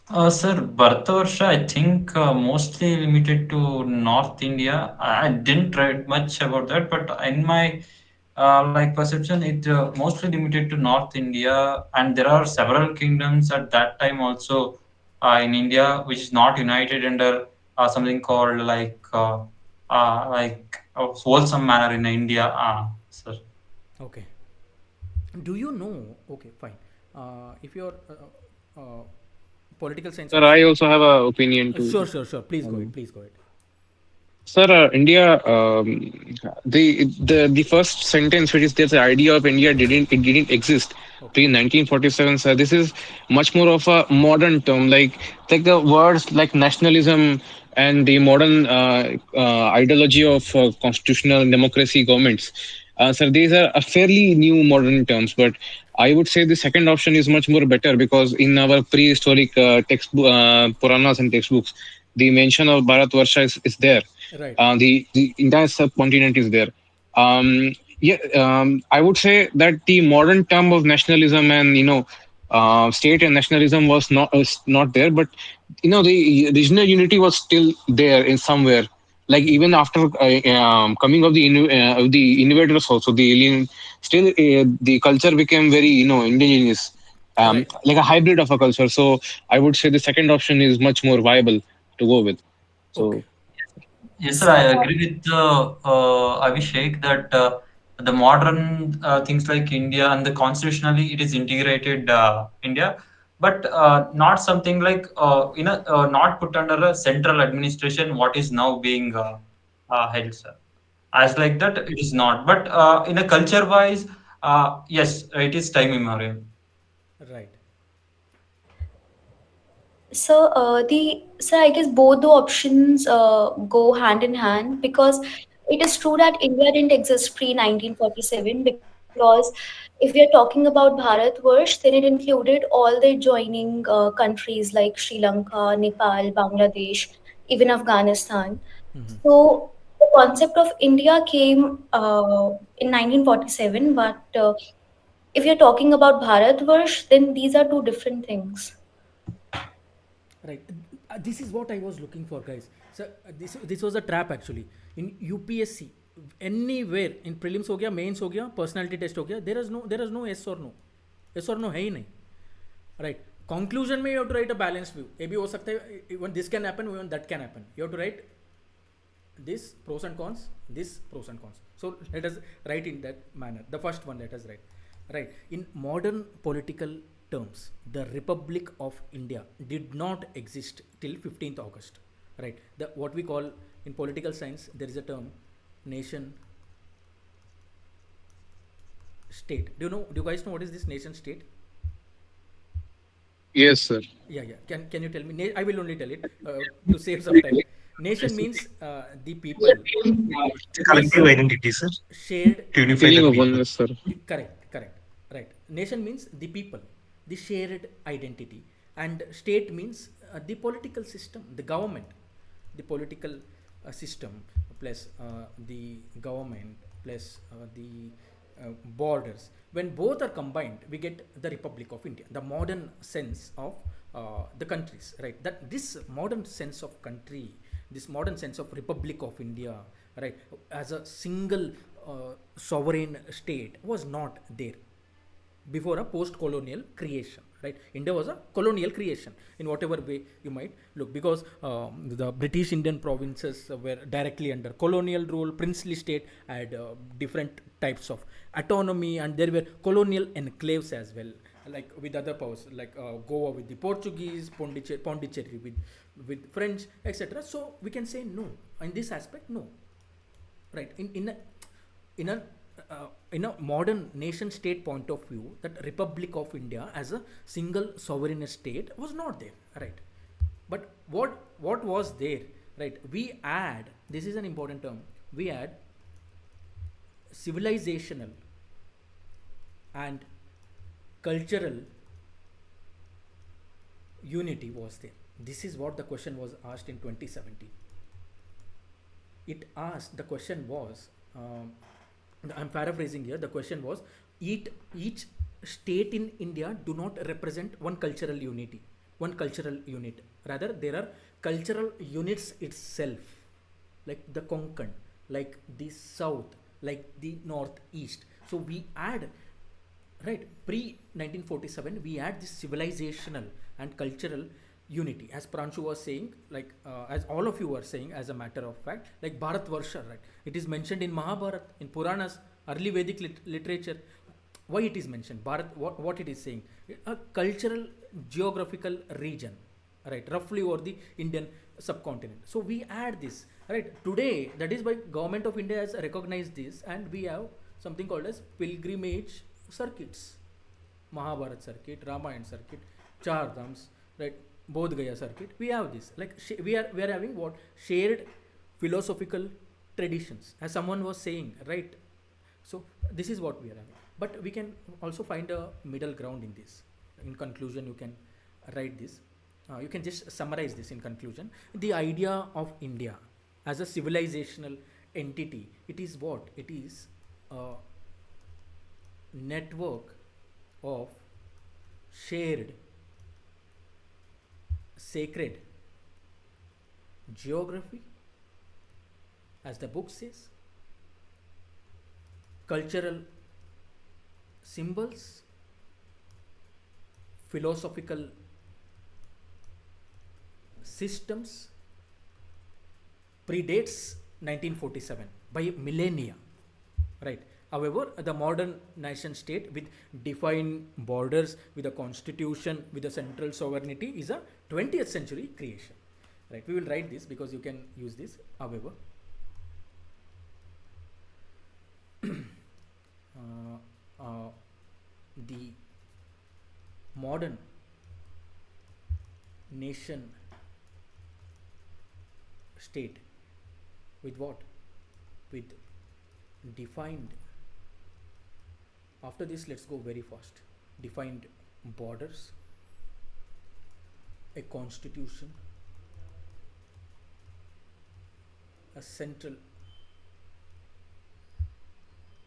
Sir, Bharatavarsha, I think mostly limited to North India. I didn't read much about that, but in my like perception, it mostly limited to North India, and there are several kingdoms at that time also in India, which is not united under something called like a wholesome manner in India. Sir. Okay. Do you know? Okay, fine. If you're political science Sir, also. I also have a opinion too. Sure, sure, sure. Please go ahead. Um, Please go ahead. Sir, India, the first sentence, which is there's the idea of India didn't exist Okay. pre 1947. Sir, this is much more of a modern term, like the words like nationalism and the modern ideology of constitutional democracy governments. Sir, these are a fairly new modern terms, but I would say the second option is much more better because in our prehistoric text Puranas and textbooks, the mention of Bharatvarsha is there. Right. The entire subcontinent is there. Yeah, I would say that the modern term of nationalism and state and nationalism was not there, but the regional unity was still there in somewhere. Like even after coming of the innovators, also the alien, still the culture became very indigenous, Right. like a hybrid of a culture. So I would say the second option is much more viable to go with. Okay. So. Yes, sir. So, I agree with Abhishek that the modern things like India and the constitutionally it is integrated India, but not something like not put under a central administration. What is now being held, sir? As like that, it is not. But in a culture wise, yes, it is time immemorial. Right. so I guess both the options go hand in hand because it is true that India didn't exist pre 1947 because if we are talking about Bharatvarsh, then it included all the adjoining countries like Sri Lanka, Nepal, Bangladesh, even Afghanistan. So the concept of India came in 1947, but if you're talking about Bharatvarsh, then these are two different things. Right. This is what I was looking for, guys. So this was a trap actually. In UPSC, anywhere in prelims हो गया, mains हो गया, personality test हो गया, there is no yes or no है ही नहीं. Right. Conclusion में you have to write a balanced view. ये भी हो सकता है, even this can happen, even that can happen. You have to write this pros and cons, this pros and cons. So let us write in that manner. The first one, let us write. Right. In modern political terms, the Republic of India did not exist till 15th August. Right. The what we call in political science, there is a term nation state. Do you guys know what is this nation state? Yes, sir. Yeah, yeah. Can you tell me? I will only tell it to save some time. Nation means the people, Collective this identity, sir, shared. to unify Feeling the of people. oneness, sir. Correct, correct, right. Nation means the people, the shared identity, and state means the political system, the government, the political system plus the government plus the borders. When both are combined, we get the Republic of India, the modern sense of the countries, right? That this modern sense of country, this modern sense of Republic of India, right, as a single sovereign state was not there before a post-colonial creation, right? India was a colonial creation in whatever way you might look, because the British Indian provinces were directly under colonial rule. Princely state had different types of autonomy, and there were colonial enclaves as well, like with other powers, like Goa with the Portuguese, Pondicherry with French, etc. So we can say no in this aspect, no, right? In a in a modern nation state point of view, that Republic of India as a single sovereign state was not there, right? But what was there, right? We add, this is an important term, we add civilizational and cultural unity was there. This is what the question was asked in 2017. It asked, the question was, I'm paraphrasing here, the question was, each state in India do not represent one cultural unity. one cultural unit. Rather, there are cultural units itself, like the Konkan, like the South, like the Northeast. So we add, right, pre 1947 we add this civilizational and cultural unity, as Pranshu was saying, like as all of you were saying, as a matter of fact, like Bharat Varsha, right? It is mentioned in Mahabharat, in Puranas, early Vedic literature. Why it is mentioned Bharat? What it is saying? A cultural geographical region, right, roughly over the Indian subcontinent. So we add this, right, today. That is why government of India has recognized this, and we have something called as pilgrimage circuits. Mahabharat circuit, Ramayana circuit, Char Dhams, right, Bodh Gaya circuit. We have this. Like we are having what, shared philosophical traditions, as someone was saying, right? So this is what we are having. But we can also find a middle ground in this. In conclusion, you can write this. You can just summarize this in conclusion. The idea of India as a civilizational entity, it is what? It is a network of shared sacred geography, as the book says, cultural symbols, philosophical systems, predates 1947 by millennia, right? However, the modern nation state with defined borders, with a constitution, with a central sovereignty is a 20th century creation, right? We will write this because you can use this. However, the modern nation state with what? With defined, after this let's go very fast, defined borders, a constitution, a central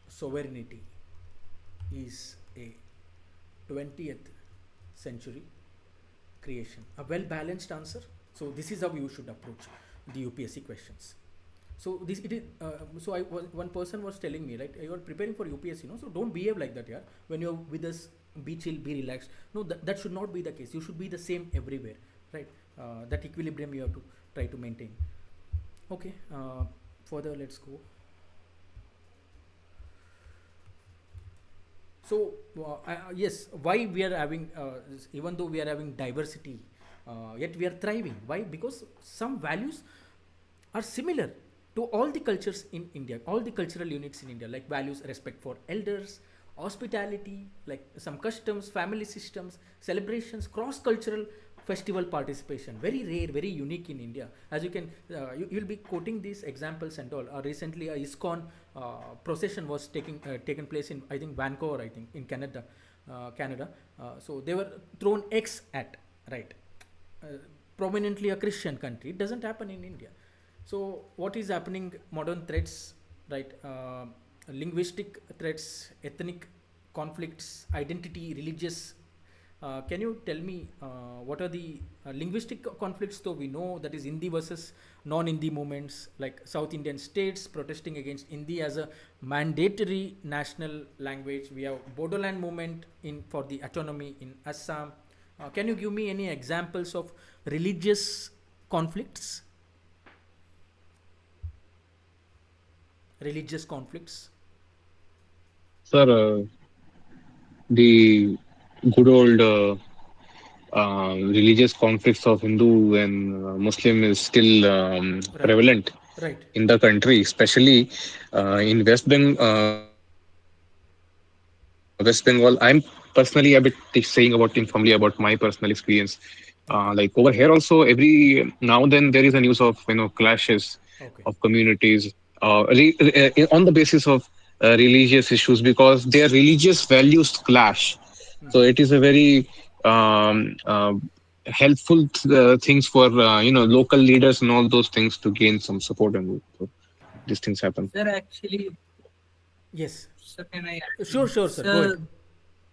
sovereignty is a 20th century creation. A well balanced answer. So this is how you should approach the UPSC questions. So this it is. So one person was telling me, right, you are preparing for UPSC, so don't behave like that, yeah. When you're with us, be chill, be relaxed. No, that should not be the case. You should be the same everywhere, right? That equilibrium you have to try to maintain. Okay. Further, let's go. So yes, why we are having, even though we are having diversity, yet we are thriving. Why? Because some values are similar to all the cultures in India, all the cultural units in India, like values, respect for elders, hospitality, like some customs, family systems, celebrations, cross-cultural festival participation. Very rare, very unique in India. As you can, you'll be quoting these examples and all. Recently, a ISKCON procession was taken place in, I think, Vancouver, I think, in Canada. So they were thrown eggs at, right? Prominently a Christian country. It doesn't happen in India. So what is happening? Modern threats, right? Linguistic threats, ethnic conflicts, identity, religious. Can you tell me what are the linguistic conflicts? Though we know that is Hindi versus non-Hindi movements, like South Indian states protesting against Hindi as a mandatory national language. We have Bodoland movement in for the autonomy in Assam. Can you give me any examples of religious conflicts? Religious conflicts. Sir, the good old religious conflicts of Hindu and Muslim is still Right. prevalent Right. in the country, especially in West Bengal. I'm personally a bit saying about informally about my personal experience. Like over here, also Okay. every now and then there is a news of clashes of Okay. communities on the basis of religious issues because their religious values clash. So Mm-hmm. it is a very helpful things for local leaders and all those things to gain some support, and so these things happen. Sir, actually, Yes. sir, can I add Sure, something? sure, sir. Go ahead. Sir,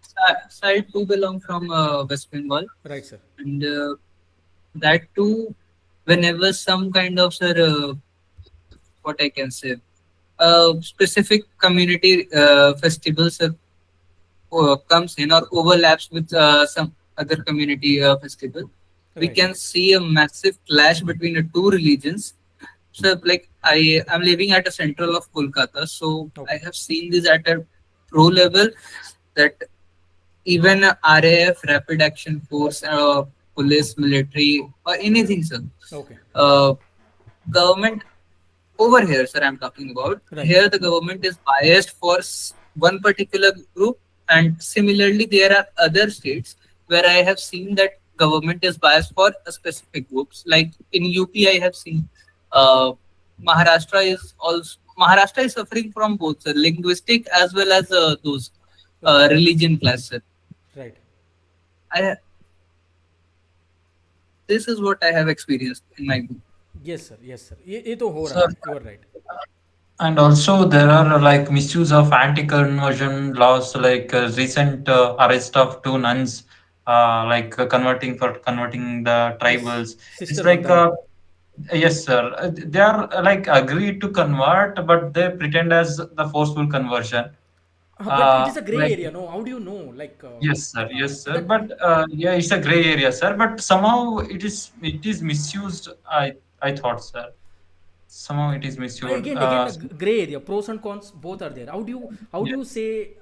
So I too belong from West Bengal, Right, sir. and that too, whenever some kind of sir, what I can say, specific community festivals comes in or overlaps with some other community festival, we Right. can see a massive clash between the two religions. So, like I am living at a central of Kolkata, so I Okay. have seen this at a pro level that even RAF, Rapid Action Force, police, military, or anything, sir. Okay. Uh, Government over here, sir, I'm talking about. Right. Here, the government is biased for one particular group, and similarly, there are other states where I have seen that government is biased for a specific groups. Like in UP, I have seen uh, Maharashtra is suffering from both sir, linguistic as well as those Right. religion class. Sir. Right. I This is what I have experienced in my group. Yes, sir. Yes, sir. ये तो हो रहा So, है. You are right. and also there are like misuse of anti-conversion laws, like recent arrest of two nuns, like converting the Yes. tribals. It's Sister like Bandana. yes, sir. They are like agreed to convert, but they pretend as the forceful conversion. But it is a gray Like area. No, how do you know? Like yes, sir. that. But yeah, it's a gray area, sir. But somehow it is misused. I thought, sir. Somehow it is misused. Again, a gray area. Pros and cons both are there. How do you Yes. say?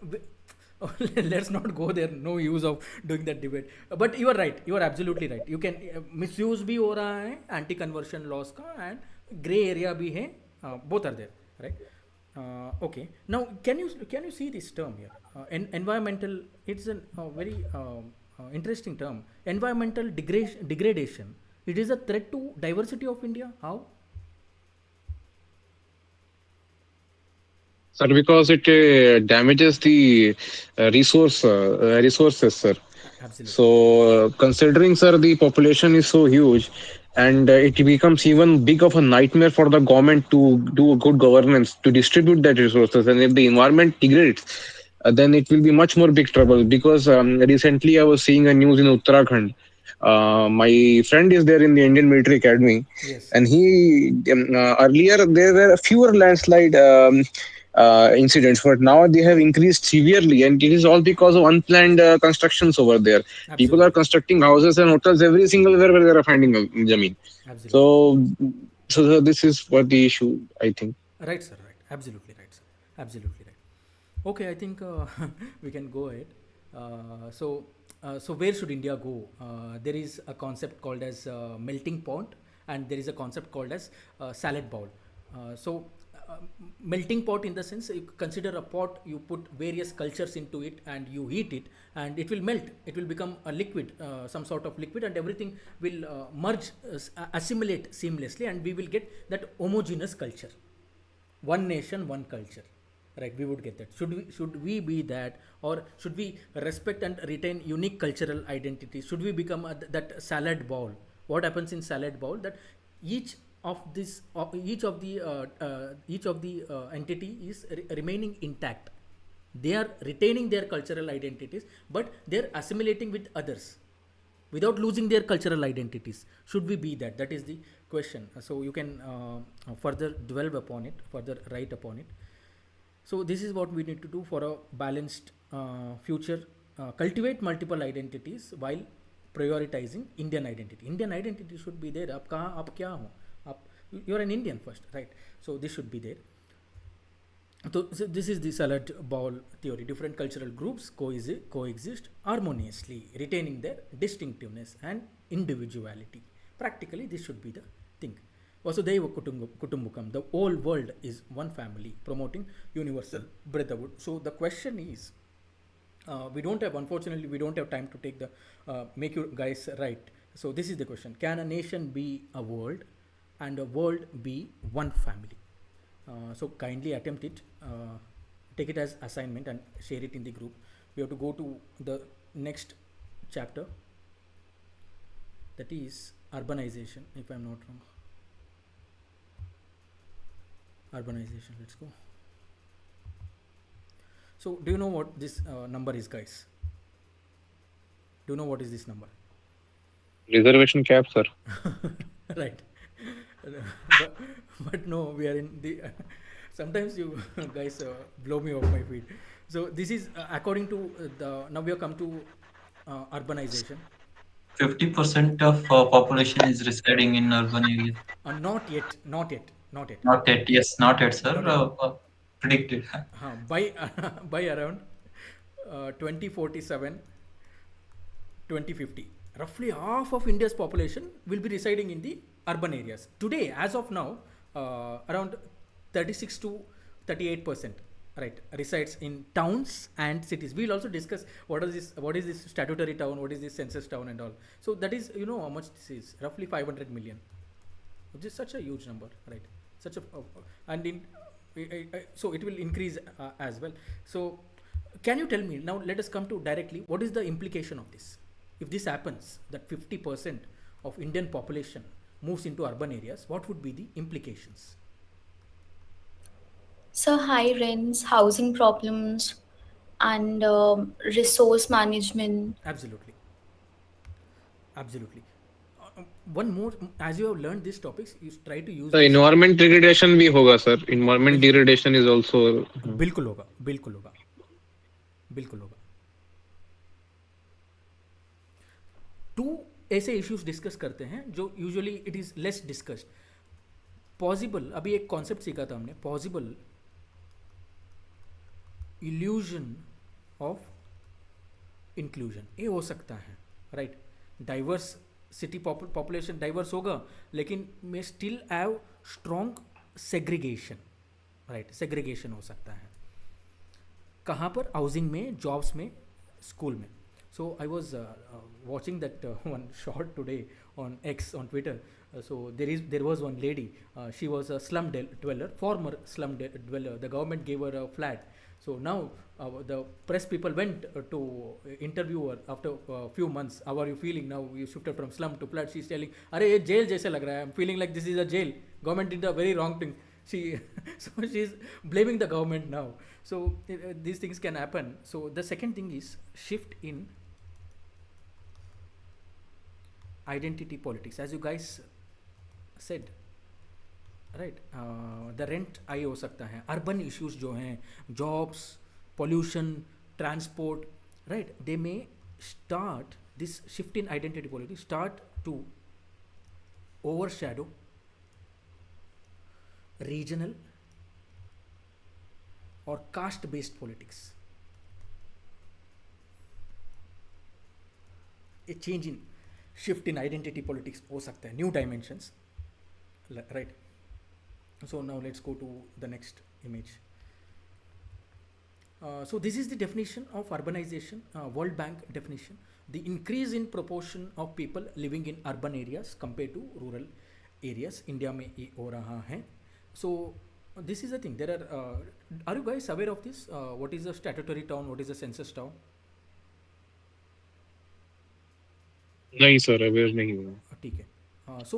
Let's not go there. No use of doing that debate. But you are right. You are absolutely right. You can misuse भी हो रहा है anti conversion laws का and gray area भी है. Both are there, right? Okay. Now, can you see this term here? Environmental. It's a very interesting term. Environmental degradation. It is a threat to diversity of India. How? Sir, because it damages the resources, sir. Absolutely. So, considering, sir, the population is so huge, and it becomes even big of a nightmare for the government to do good governance to distribute that resources. And if the environment degrades, then it will be much more big trouble. Because recently I was seeing a news in Uttarakhand. My friend is there in the Indian Military Academy, Yes. and he earlier there were fewer landslide incidents, but now they have increased severely, and it is all because of unplanned constructions over there. People are Absolutely. constructing houses and hotels every single where they are finding a jameen. Absolutely. So, so this is what the issue, I think. Right, sir. Right. Absolutely right, sir. Absolutely right. Okay, I think we can go ahead. So where should India go? There is a concept called as melting pot, and there is a concept called as salad bowl. Melting pot, in the sense, you consider a pot, you put various cultures into it, and you heat it, and it will melt. It will become a liquid, some sort of liquid, and everything will merge, assimilate seamlessly, and we will get that homogeneous culture. One nation, one culture, right? We would get that. Should we be that, or should we respect and retain unique cultural identity? Should we become that salad bowl? What happens in salad bowl, that each of this each of the entity is remaining intact. They are retaining their cultural identities, but they're assimilating with others without losing their cultural identities. Should we be that? That is the question. So you can further delve upon it, further write upon it. So this is what we need to do for a balanced future. Cultivate multiple identities while prioritizing Indian identity. Indian identity should be there. आप कहाँ, आप क्या हो? आप, you're an Indian first, right? So this should be there. So this is the salad bowl theory. Different cultural groups coexist harmoniously, retaining their distinctiveness and individuality. Practically, this should be the thing. Vasudhaiva Kutumbakam, the whole world is one family, promoting universal brotherhood. So the question is, unfortunately, we don't have time to take the make you guys right. So this is the question: can a nation be a world, and a world be one family? So kindly attempt it. Take it as assignment and share it in the group. We have to go to the next chapter, that is urbanization, if I'm not wrong. Urbanization, let's go. So do you know what this number is, guys? Do you know what is this number? Reservation cap, sir. Right. but but no, we are in the sometimes you guys blow me off my feet. So this is according to the now we have come to urbanization. 50% of population is residing in urban areas. Not yet, not yet, not yet, Not yet. Yes, not yet, sir. not yet. Predicted. By by around 2047, 2050, roughly half of India's population will be residing in the urban areas. Today, as of now, around 36 to 38%, right, resides in towns and cities. We'll also discuss what is this statutory town, what is this census town, and all. So that is, you know, how much this is, roughly 500 million, which is such a huge number, right? Such a and in so it will increase as well. So can you tell me now? Let us come to directly. What is the implication of this? If this happens, that 50% of Indian population moves into urban areas, what would be the implications? So high rents, housing problems, and resource management. Absolutely, absolutely. One more, as you have learned these topics, you try to use The this. environment degradation भी होगा, sir. Environment बिल्कुल degradation is also. बिल्कुल होगा, बिल्कुल होगा, बिल्कुल होगा. To ऐसे इश्यूज डिस्कस करते हैं जो usually it is less discussed. Possible, अभी एक कॉन्सेप्ट सीखा था हमने, पॉसिबल इल्यूजन ऑफ इंक्लूजन. ये हो सकता है, right. Diverse city population diverse होगा, लेकिन मे still have strong segregation, right. Segregation हो सकता है. कहाँ पर? हाउसिंग में, जॉब्स में, स्कूल में. So I was watching that one short today on X, on Twitter. So there was one lady. She was a slum dweller, former slum dweller. The government gave her a flat. So now the press people went to interview her after a few months. How are you feeling now? You shifted from slum to flat. She's telling, "अरे ये jail जैसे लग रहा है. I'm feeling like this is a jail. Government did a very wrong thing." She so she's blaming the government now. So these things can happen. So the second thing is shift in identity politics, as you guys said, right. The rent आई हो सकता है, urban issues जो हैं, jobs, pollution, transport, right, they may start this shift in identity politics start to overshadow regional और caste based politics. A change in shift in identity politics हो सकता है, new dimensions, right. So now let's go to the next image. So this is the definition of urbanization, World Bank definition. The increase in proportion of people living in urban areas compared to rural areas. India में ये हो रहा है. So this is the thing. There are you guys aware of this? What is a statutory town? What is a census town? नहीं sir, aware नहीं हूँ. ठीक है. So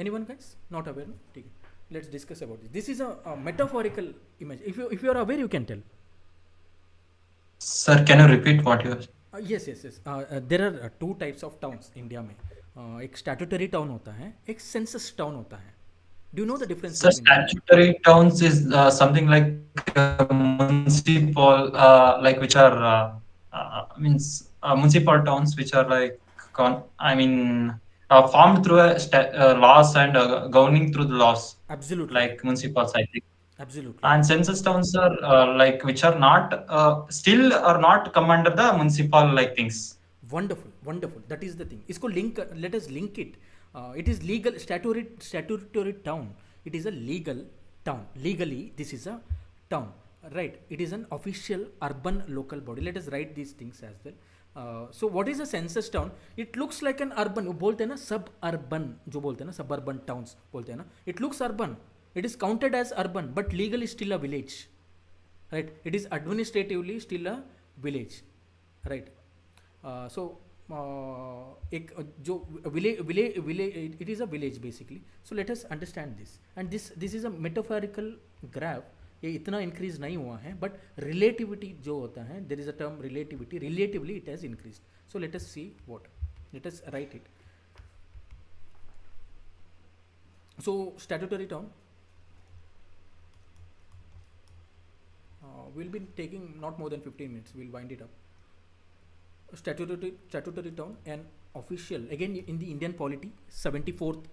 anyone guys not aware? No? ठीक है. Let's discuss about this. This is a metaphorical image. If you are aware, you can tell. Sir, can you repeat what you? Yes, yes, yes. There are two types of towns India में. एक statutory town होता है, एक census town होता है. Do you know the difference Sir, between them? statutory towns is something like municipal, like which are means municipal towns which are like formed through laws and governing through the laws, Absolutely right. like municipals, I think. Absolutely And right. census towns are like which are not still are not come under the municipal like things. Wonderful, wonderful. That is the thing. इसको link, let us link it. It is legal statutory town. It is a legal town. Legally, this is a town, right? It is an official urban local body. Let us write these things as well. So what is a census town? It looks like an urban. वो बोलते हैं ना suburban, जो बोलते हैं ना suburban towns बोलते हैं ना. It looks urban. It is counted as urban, but legally still a village, right? It is administratively still a village, right? So एक जो village it is a village basically. So let us understand this, and this is a metaphorical graph ये इतना increase नहीं हुआ है, but relativity जो होता है, there is a term relativity, relatively it has increase. So let us see what, let us right it. So statutory town, we'll be taking not more than 15 minutes, we'll wind it up. Statutory town, and official, again in the Indian polity, 74th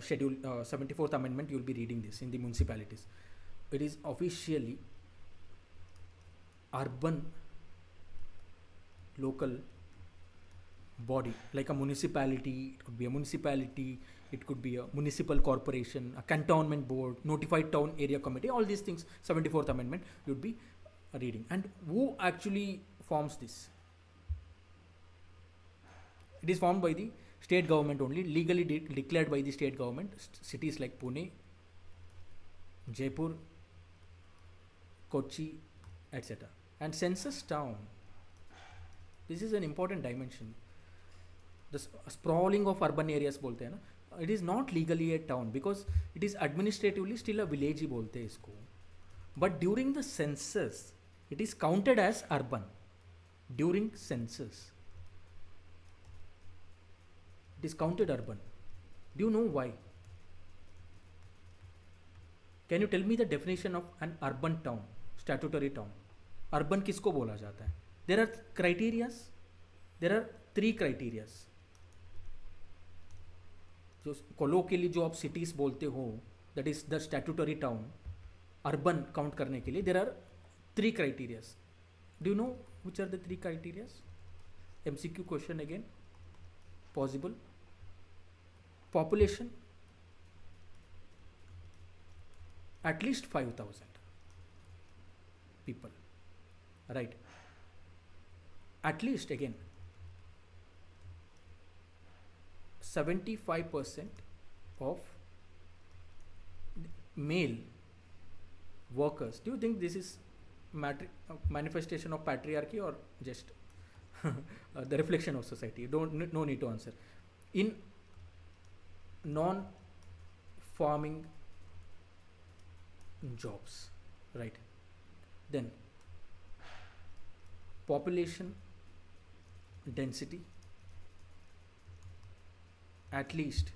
schedule, 74th amendment, you'll be reading this in the municipalities. It is officially urban local body, like a municipality. It could be a municipality, it could be a municipal corporation, a cantonment board, notified town area committee, all these things, 74th amendment you'd be reading. And who actually forms this? It is formed by the state government only, legally declared by the state government. Cities like Pune, Jaipur, Kochi, etc. And census town, this is an important dimension. The sprawling of urban areas बोलते हैं ना, it is not legally a town because it is administratively still a village ही बोलते हैं इसको. But during the census, it is counted as urban. During census, it is counted urban. Do you know why? Can you tell me the definition of an urban town, statutory town? Urban किसको बोला जाता है? There are criterias. There are 3 criterias. जो colloquially जो आप cities बोलते हो, that is the statutory town, urban count करने के लिए there are 3 criterias. Do you know which are the 3 criterias? MCQ question again. Possible. Population at least 5,000 people, right? At least, again, 75% of male workers. Do you think this is manifestation of patriarchy or just the reflection of society? No need to answer. In non-farming jobs, right? Then population density at least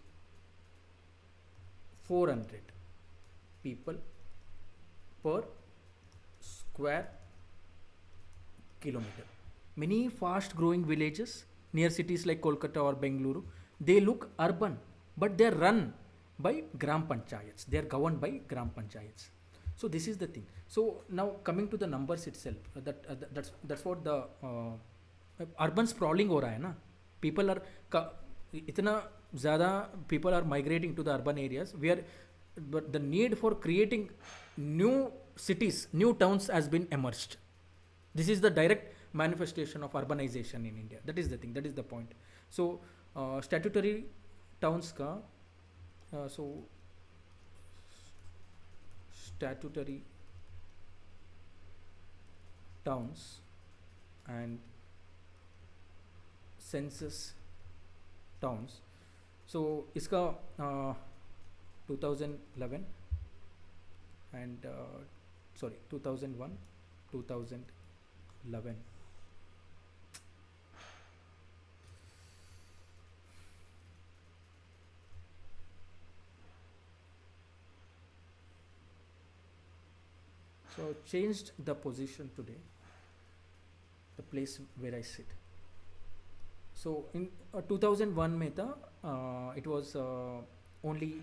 400 people per square kilometer. Many fast growing villages near cities like Kolkata or Bengaluru, they look urban, but they are run by gram panchayats, they are governed by gram panchayats. So this is the thing. So now coming to the numbers itself, that's what the urban sprawling हो रहा है ना. People are इतना ज़्यादा people are migrating to the urban areas, where but the need for creating new cities, new towns has been emerged. This is the direct manifestation of urbanization in India. That is the thing, that is the point. So statutory towns का so statutory towns and census towns. So इसका 2011 and 2001, 2011. So changed the position today, the place where I sit. So in 2001 में था, it was only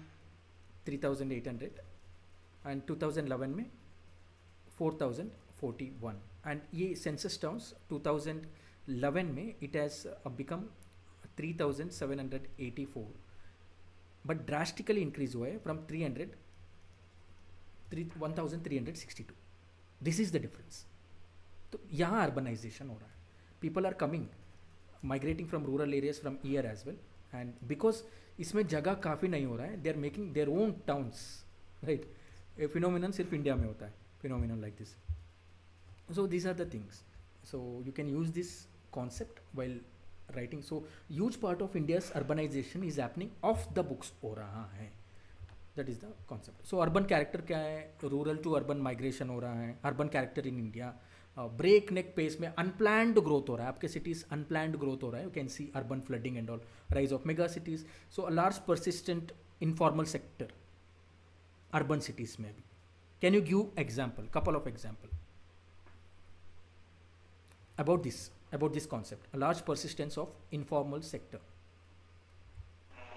3,800 and 2011 में 4,041. And ये census towns 2011 में it has become 3,784, but drastically increase हुआ है from 1,362. This is the difference. तो यहाँ urbanization हो रहा है. People are coming, migrating from rural areas from here as well, and because इसमें जगह काफ़ी नहीं हो रहा है, they are making their own towns, right? A phenomenon सिर्फ इंडिया में होता है, phenomenon like this. So these are the things. So you can use this concept while writing. So huge part of India's urbanization is happening off the books हो रहा है. That is the concept. So urban character क्या है, rural to urban migration हो रहा है, urban character in India, breakneck pace में unplanned growth हो रहा है, आपके सिटीज़ अनप्लैंड ग्रोथ हो रहा है, you can see urban flooding and all, rise of mega cities. So a large persistent informal sector urban cities में भी. Can you give example, couple of example about this concept, a large persistence of informal sector?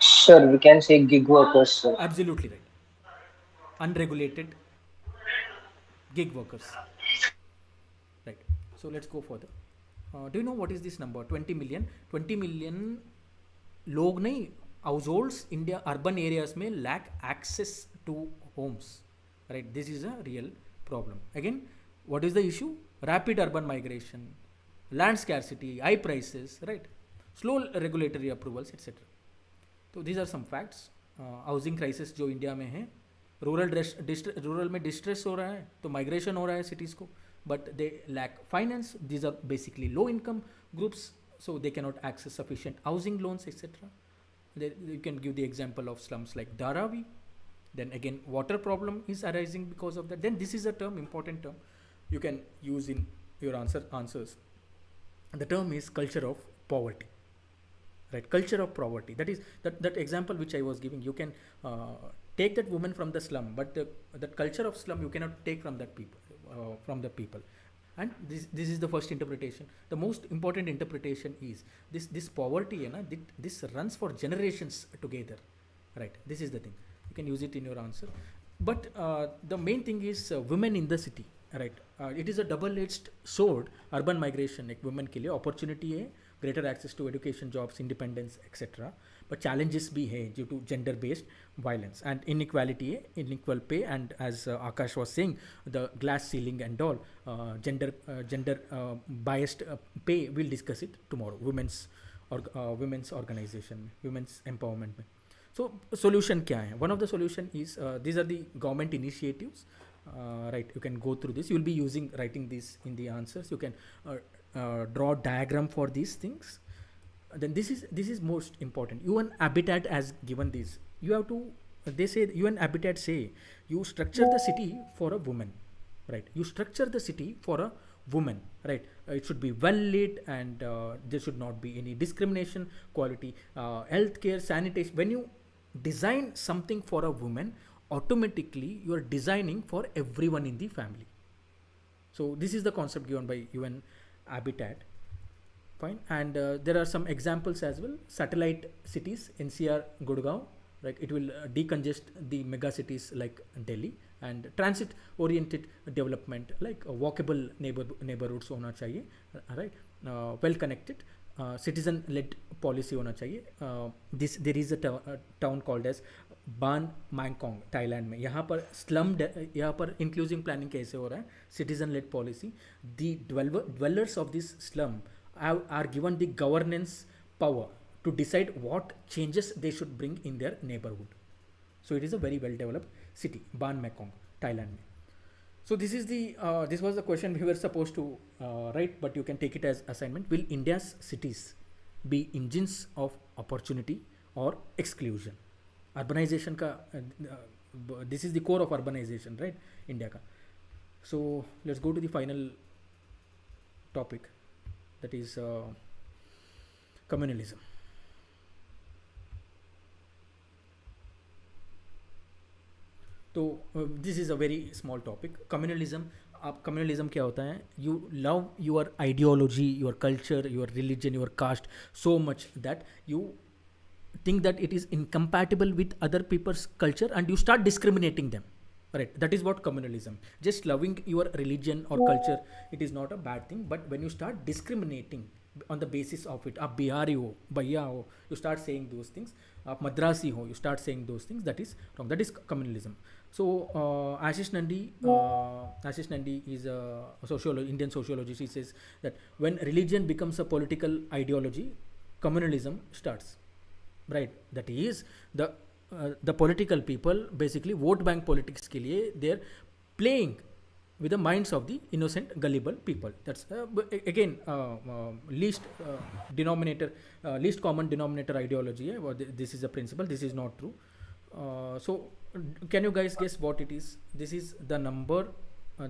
Sure, we can say gig workers, sir. Absolutely right. Unregulated gig workers. Right. So let's go further. Do you know what is this number? 20 million. 20 million लोग नहीं, households India urban areas में lack access to homes. Right, this is a real problem. Again, what is the issue? Rapid urban migration, land scarcity, high prices, right? Slow regulatory approvals, etc. तो these are some facts. Housing crisis जो India में है, rural में distress हो रहा है तो migration हो रहा है सिटीज़ को, but they lack finance. These are basically low income groups, so they cannot access sufficient housing loans, etc. You can give the example of slums like Dharavi. Then again, water problem is arising because of that. Then this is a term, important term, you can use in your answers. The term is culture of poverty. Right, culture of poverty. That is that example which I was giving. You can take that woman from the slum, but that culture of slum you cannot take from that people, from the people. And this is the first interpretation. The most important interpretation is this poverty, this runs for generations together. Right, this is the thing. You can use it in your answer. But the main thing is women in the city. Right, it is a double-edged sword. Urban migration एक women के लिए opportunity है, greater access to education, jobs, independence, etc. But challenges भी है due to gender-based violence and inequality है, unequal pay, and as Akash was saying, the glass ceiling and all, gender biased pay. We'll discuss it tomorrow. Women's organization, women's empowerment में. So solution क्या है? One of the solution is these are the government initiatives. Right, you can go through this. You will be writing this in the answers. You can draw diagram for these things. Then this is most important. UN Habitat has given this. You have to. They say UN Habitat say you structure the city for a woman. Right, you structure the city for a woman. Right, it should be well lit, and there should not be any discrimination. Quality healthcare, sanitation. When you design something for a woman, automatically you are designing for everyone in the family. So this is the concept given by UN Habitat. Fine. And there are some examples as well. Satellite cities, NCR, Gurgaon, right? It will decongest the mega cities like Delhi. And transit oriented development, like walkable neighborhoods होना चाहिए, right? Well connected, citizen led policy होना चाहिए. There is a town called as बान मैंगकोंग, Thailand में. यहाँ पर slum, यहाँ पर इंक्लूसिव प्लानिंग कैसे हो रहा है? Citizen led policy. The dwellers of this slum are given the governance power to decide what changes they should bring in their neighborhood. So it is a very well developed city, Ban Mekong, Thailand. So this is this was the question we were supposed to write, but you can take it as assignment. Will India's cities be engines of opportunity or exclusion? Urbanization का this is the core of urbanization, right? India का. So let's go to the final topic, that is communalism. तो this is a very small topic. Communalism. आप communalism क्या होता है? You love your ideology, your culture, your religion, your cast so much that you think that it is incompatible with other people's culture and you start discriminating them. Right, that is what communalism. Just loving your religion or culture, it is not a bad thing, but when you start discriminating on the basis of it, आप बिहारी हो, भैया हो, you start saying those things, आप मद्रासी हो, you start saying those things, that is wrong. That is communalism. So Ashish Nandi is a Indian sociologist. He says that when religion becomes a political ideology, communalism starts. Right, that is the political people basically vote bank politics के लिए they are playing with the minds of the innocent gullible people. That's again least common denominator ideology. This is a principle. This is not true. So Can you guys guess what it is? This is the number.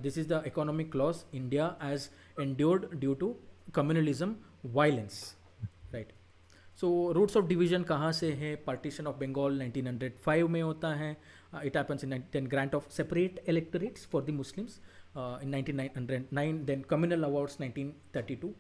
This is the economic loss India has endured due to communalism violence, right? So roots of division कहाँ से है? Partition of Bengal 1905 में होता है. It happens in then grant of separate electorates for the Muslims in 1909, then communal awards 1932.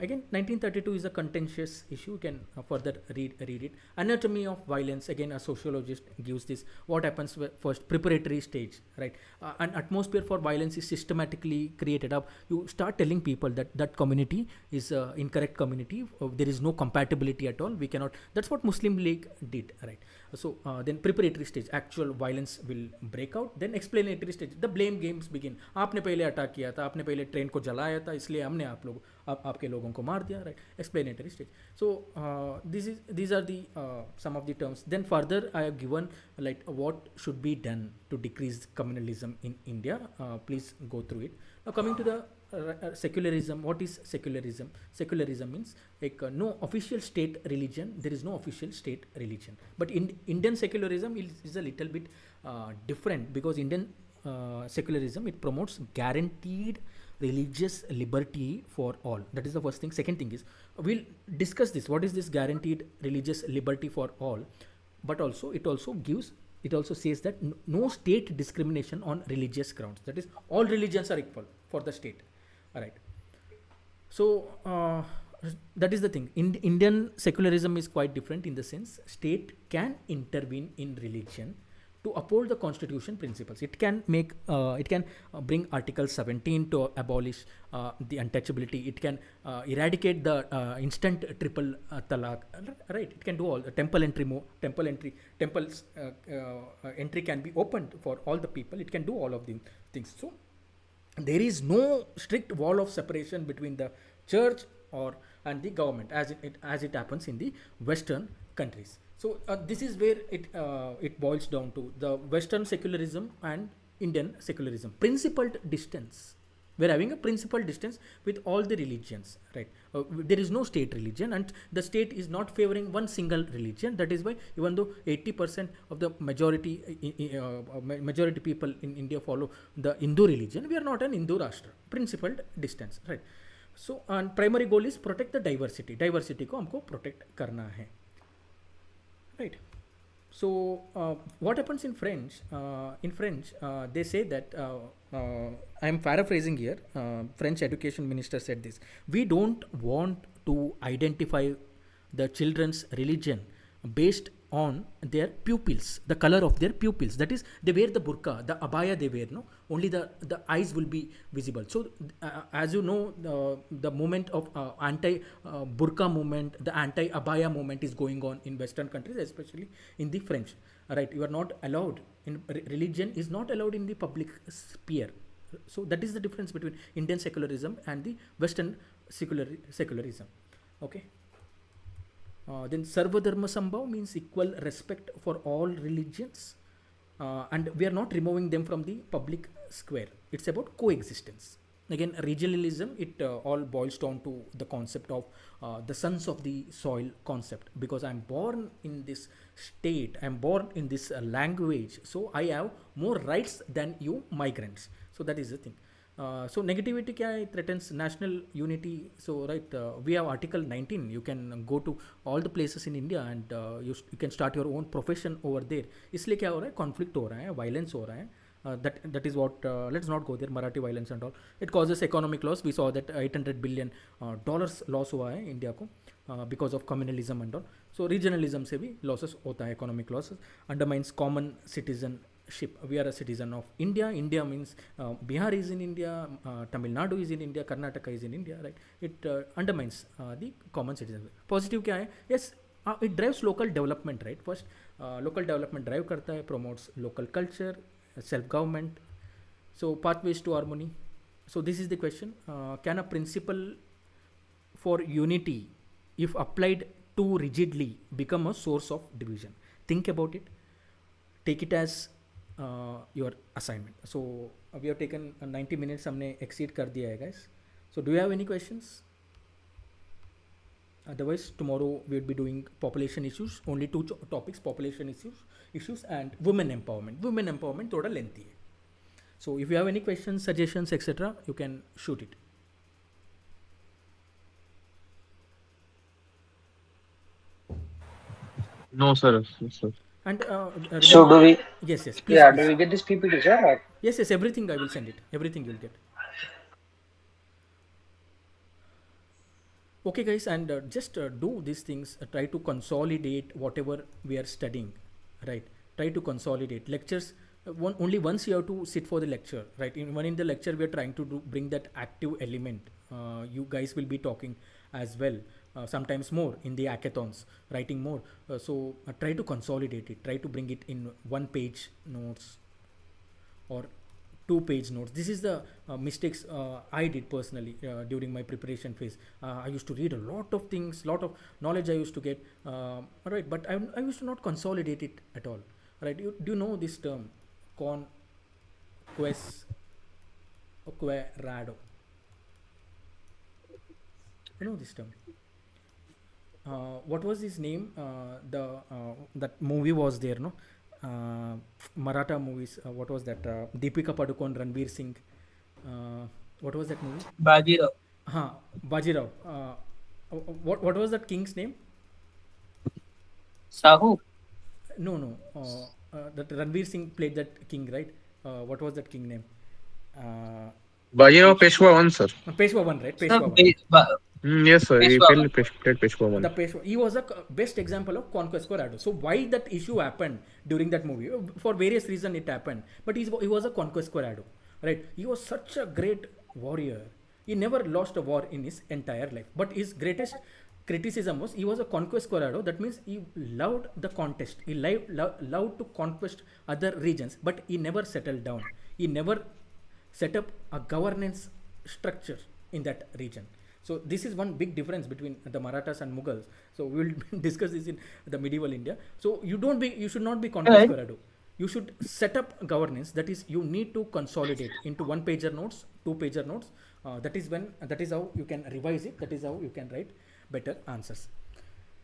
Again, 1932 is a contentious issue. You can further read it. Anatomy of violence. Again, a sociologist gives this. What happens first? Preparatory stage, right? An atmosphere for violence is systematically created up. You start telling people that that community is incorrect community. There is no compatibility at all. We cannot. That's what Muslim League did, right? So then preparatory stage, actual violence will break out. Then explanatory stage, the blame games begin. आपने पहले attack किया था, आपने पहले train को जलाया था, इसलिए हमने आपके लोगों को मार दिया, right? Explanatory stage. So these are the some of the terms. Then further I have given like what should be done to decrease communalism in India. Please go through it. Now coming to the secularism. What is secularism? Secularism means like no official state religion. There is no official state religion. But Indian secularism is a little bit different, because Indian secularism, it promotes guaranteed religious liberty for all. That is the first thing. Second thing is, we'll discuss this. What is this guaranteed religious liberty for all? But also it also says that no state discrimination on religious grounds. That is, all religions are equal for the state. All right. So that is the thing. Indian secularism is quite different in the sense state can intervene in religion to uphold the constitution principles. It can make it can bring Article 17 to abolish the untouchability. It can eradicate the instant triple talaq, right? It can do all the temples entry can be opened for all the people. It can do all of the things. So there is no strict wall of separation between the church or and the government as it happens in the Western countries. So this is where it boils down to the Western secularism and Indian secularism. Principled distance. We're having a principled distance with all the religions, right? There is no state religion, and the state is not favoring one single religion. That is why, even though 80% of the majority people in India follow the Hindu religion, we are not an Hindu Rashtra. Principled distance, right? So, and primary goal is protect the diversity. Diversity को हमको protect करना है. Right. So what happens in French? They say that I am paraphrasing here. French education minister said this: we don't want to identify the children's religion based on their pupils, the color of their pupils. That is, they wear the burqa, the abaya they wear. No, only the eyes will be visible. So as you know, the movement of anti burqa movement, the anti abaya movement is going on in Western countries, especially in the French. Right, you are not allowed in religion is not allowed in the public sphere. So that is the difference between Indian secularism and the Western secularism. Okay. Then Sarva Dharma Sambhav means equal respect for all religions, and we are not removing them from the public square. It's about coexistence. Again, regionalism, it all boils down to the concept of the sons of the soil concept. Because I'm born in this state, I'm born in this language, so I have more rights than you migrants. So that is the thing. So negativity क्या है? Threatens national unity. So right, we have Article 19. You can go to all the places in India and you can start your own profession over there. इसलिए क्या हो रहा है? Conflict हो रहा है, violence हो रहा है. That is what let's not go there. Marathi violence and all, it causes economic loss. We saw that $800 billion dollars loss हुआ है इंडिया को because of communalism and all. So regionalism से भी losses होता है, economic losses. Undermines common citizenship. We are a citizen of India. India means Bihar is in India, Tamil Nadu is in India, Karnataka is in India, right? It undermines the common citizenship. Positive क्या है? Yes, it drives local development, right? First, local development drive करता है, promotes local culture, self-government. So pathways to harmony. So this is the question: can a principle for unity, if applied too rigidly, become a source of division? Think about it. Take it as your assignment. So we have taken 90 minutes. हमने exceed कर दिया है, guys. So do you have any questions? Otherwise, tomorrow we'll be doing population issues. Only two topics: population issues, and women empowerment. Women empowerment थोड़ा lengthy है. So if you have any questions, suggestions, etc., you can shoot it. No, sir. No, sir. And So remember, do we? yes, yes, please, Yeah, do please. we get this PPT, sir? Or? Yes, yes, everything I will send it. Everything you'll get. Okay, guys, and just do these things. Try to consolidate whatever we are studying, right? Try to consolidate lectures. Only once you have to sit for the lecture, right? In the lecture, we are trying to bring that active element. You guys will be talking as well. Sometimes more in the hackathons, writing more. So try to consolidate it. Try to bring it in one page notes or two-page notes. This is the mistakes I did personally during my preparation phase. I used to read a lot of things, lot of knowledge I used to get, right? But I used to not consolidate it at all, right? Do you know this term, conquerado? You know this term? What was his name? The that movie was there, no? Uh, Maratha movies. What was that? Deepika Padukone, Ranveer Singh. What was that movie? Bajirao. Bajirao. What was that king's name? Sahu. No, no. That Ranveer Singh played that king, right? What was that king name? Uh, Bajirao Peshwa one, sir. Peshwa one, right? Sir, Peshwa one. Yes, sir. He Peshwa. played Peshwa The one. Peshwa, he was a best example of conquest Corrado. So why that issue happened during that movie? For various reasons it happened, but he was a conquest Corrado, right? He was such a great warrior. He never lost a war in his entire life. But his greatest criticism was he was a conquest Corrado. That means he loved the contest. He loved to conquest other regions, but he never settled down. He never set up a governance structure in that region. So this is one big difference between the Marathas and Mughals. So we will discuss this in the medieval India. So you should not be Right. conquistador. You should set up governance. That is, you need to consolidate into one pager notes, two pager notes. That is how you can revise it. That is how you can write better answers.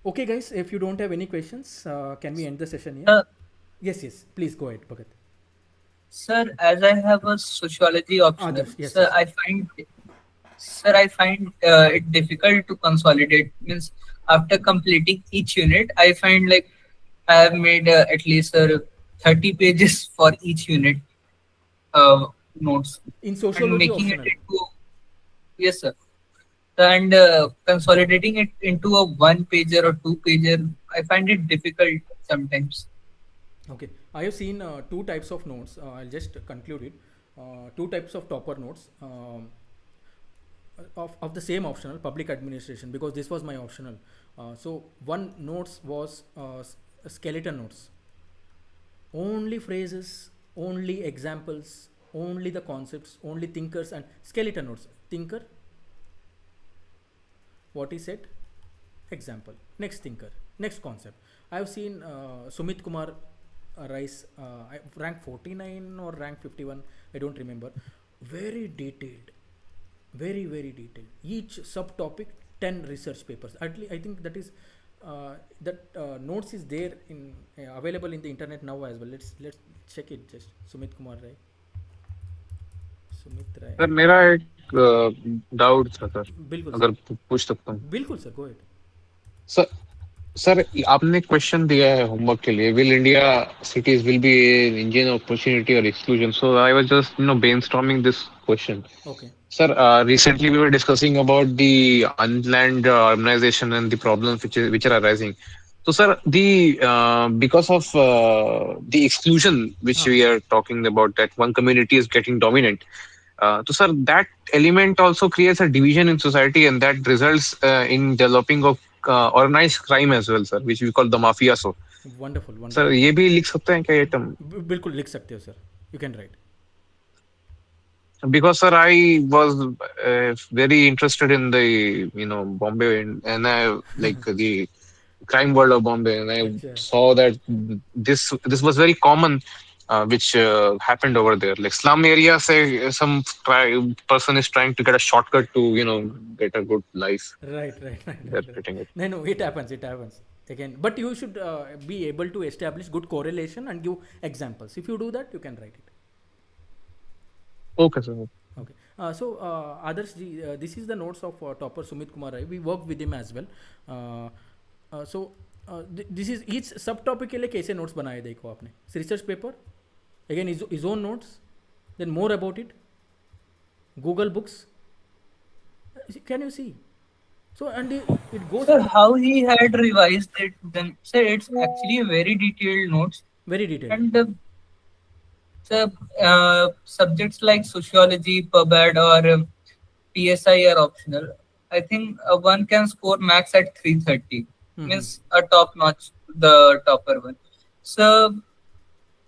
Okay, guys. If you don't have any questions, can we end the session here? Uh, Yes, yes. Please go ahead, Bhagat. Sir, as I have a sociology optional, Others. Yes, yes. I find it difficult to consolidate. Means after completing each unit, I find like I have made at least 30 pages for each unit notes In and sociology making it optional. into, yes sir, and consolidating it into a one pager or two pager. I find it difficult sometimes. Okay, I have seen two types of notes. I'll just conclude it. Two types of topper notes of the same optional, public administration, because this was my optional. So one notes was skeleton notes, only phrases, only examples, only the concepts, only thinkers and skeleton notes. Thinker, what he said, example, next thinker, next concept. I have seen Sumit Kumar Rice, rank 49 or rank 51, I don't remember. Very detailed, very detailed. Each subtopic, 10 research papers. At least I think that is that notes is there in available in the internet now as well. Let's check it. Just Sumit Kumar Rai. Sumit Rai. Sir मेरा एक doubt था sir, बिल्कुल अगर sir, पूछ सकता हूँ बिल्कुल sir, go ahead. Sir. Sir आपने क्वेश्चन दिया है होमवर्क के लिए, will India cities will be engine of opportunity और exclusion, so I was just brainstorming this question. Okay. Sir, recently we were discussing about the unplanned urbanization and the problems which are arising. So, sir, the because of the exclusion which हाँ we are talking about, that one community is getting dominant. So, sir, that element also creates a division in society, and that results in developing of organized crime as well, sir, which we call the mafia. So, wonderful sir, wonderful ये भी लिख सकते हैं क्या ये term? बिल्कुल लिख सकते हो sir, you can write. Because sir, I was very interested in the Bombay, and I like the crime world of Bombay, and I अच्छा. saw that this was very common which happened over there. Like slum area, say person is trying to get a shortcut to get a good life. Right, right, right, They're right, right. getting it. No, no, it happens. It happens again. But you should be able to establish good correlation and give examples. If you do that, you can write it. Okay, sir. Okay. Others, this is the notes of topper Sumit Kumar Rai. We worked with him as well. Uh, this is each subtopic के लिए कैसे notes बनाए देखो आपने. Research paper, again his own notes, then more about it. Google books. Can you see? So and it goes Sir, how he had revised it, then, sir, it's actually a very detailed notes. very detailed. And sir, subjects like sociology, PubAd, or PSI are optional. I think one can score max at 330, Mm-hmm. means a top notch, the topper one. So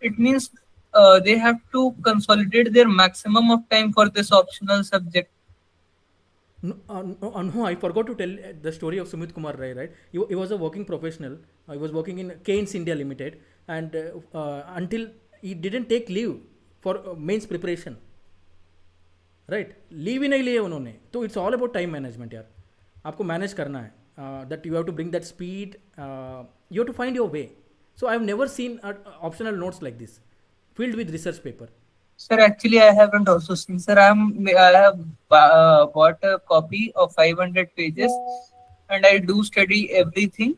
it means they have to consolidate their maximum of time for this optional subject. No, I forgot to tell the story of Sumit Kumar Rai, right? He was a working professional. He was working in Keynes India Limited, and until he didn't take leave for mains preparation, right? Leave ही नहीं लिए उन्होंने. तो it's all about time management यार. आपको manage करना है. That you have to bring that speed. You have to find your way. So I've never seen optional notes like this, filled with research paper. Sir, actually, I haven't also seen. Sir, I have bought a copy of 500 pages, and I do study everything.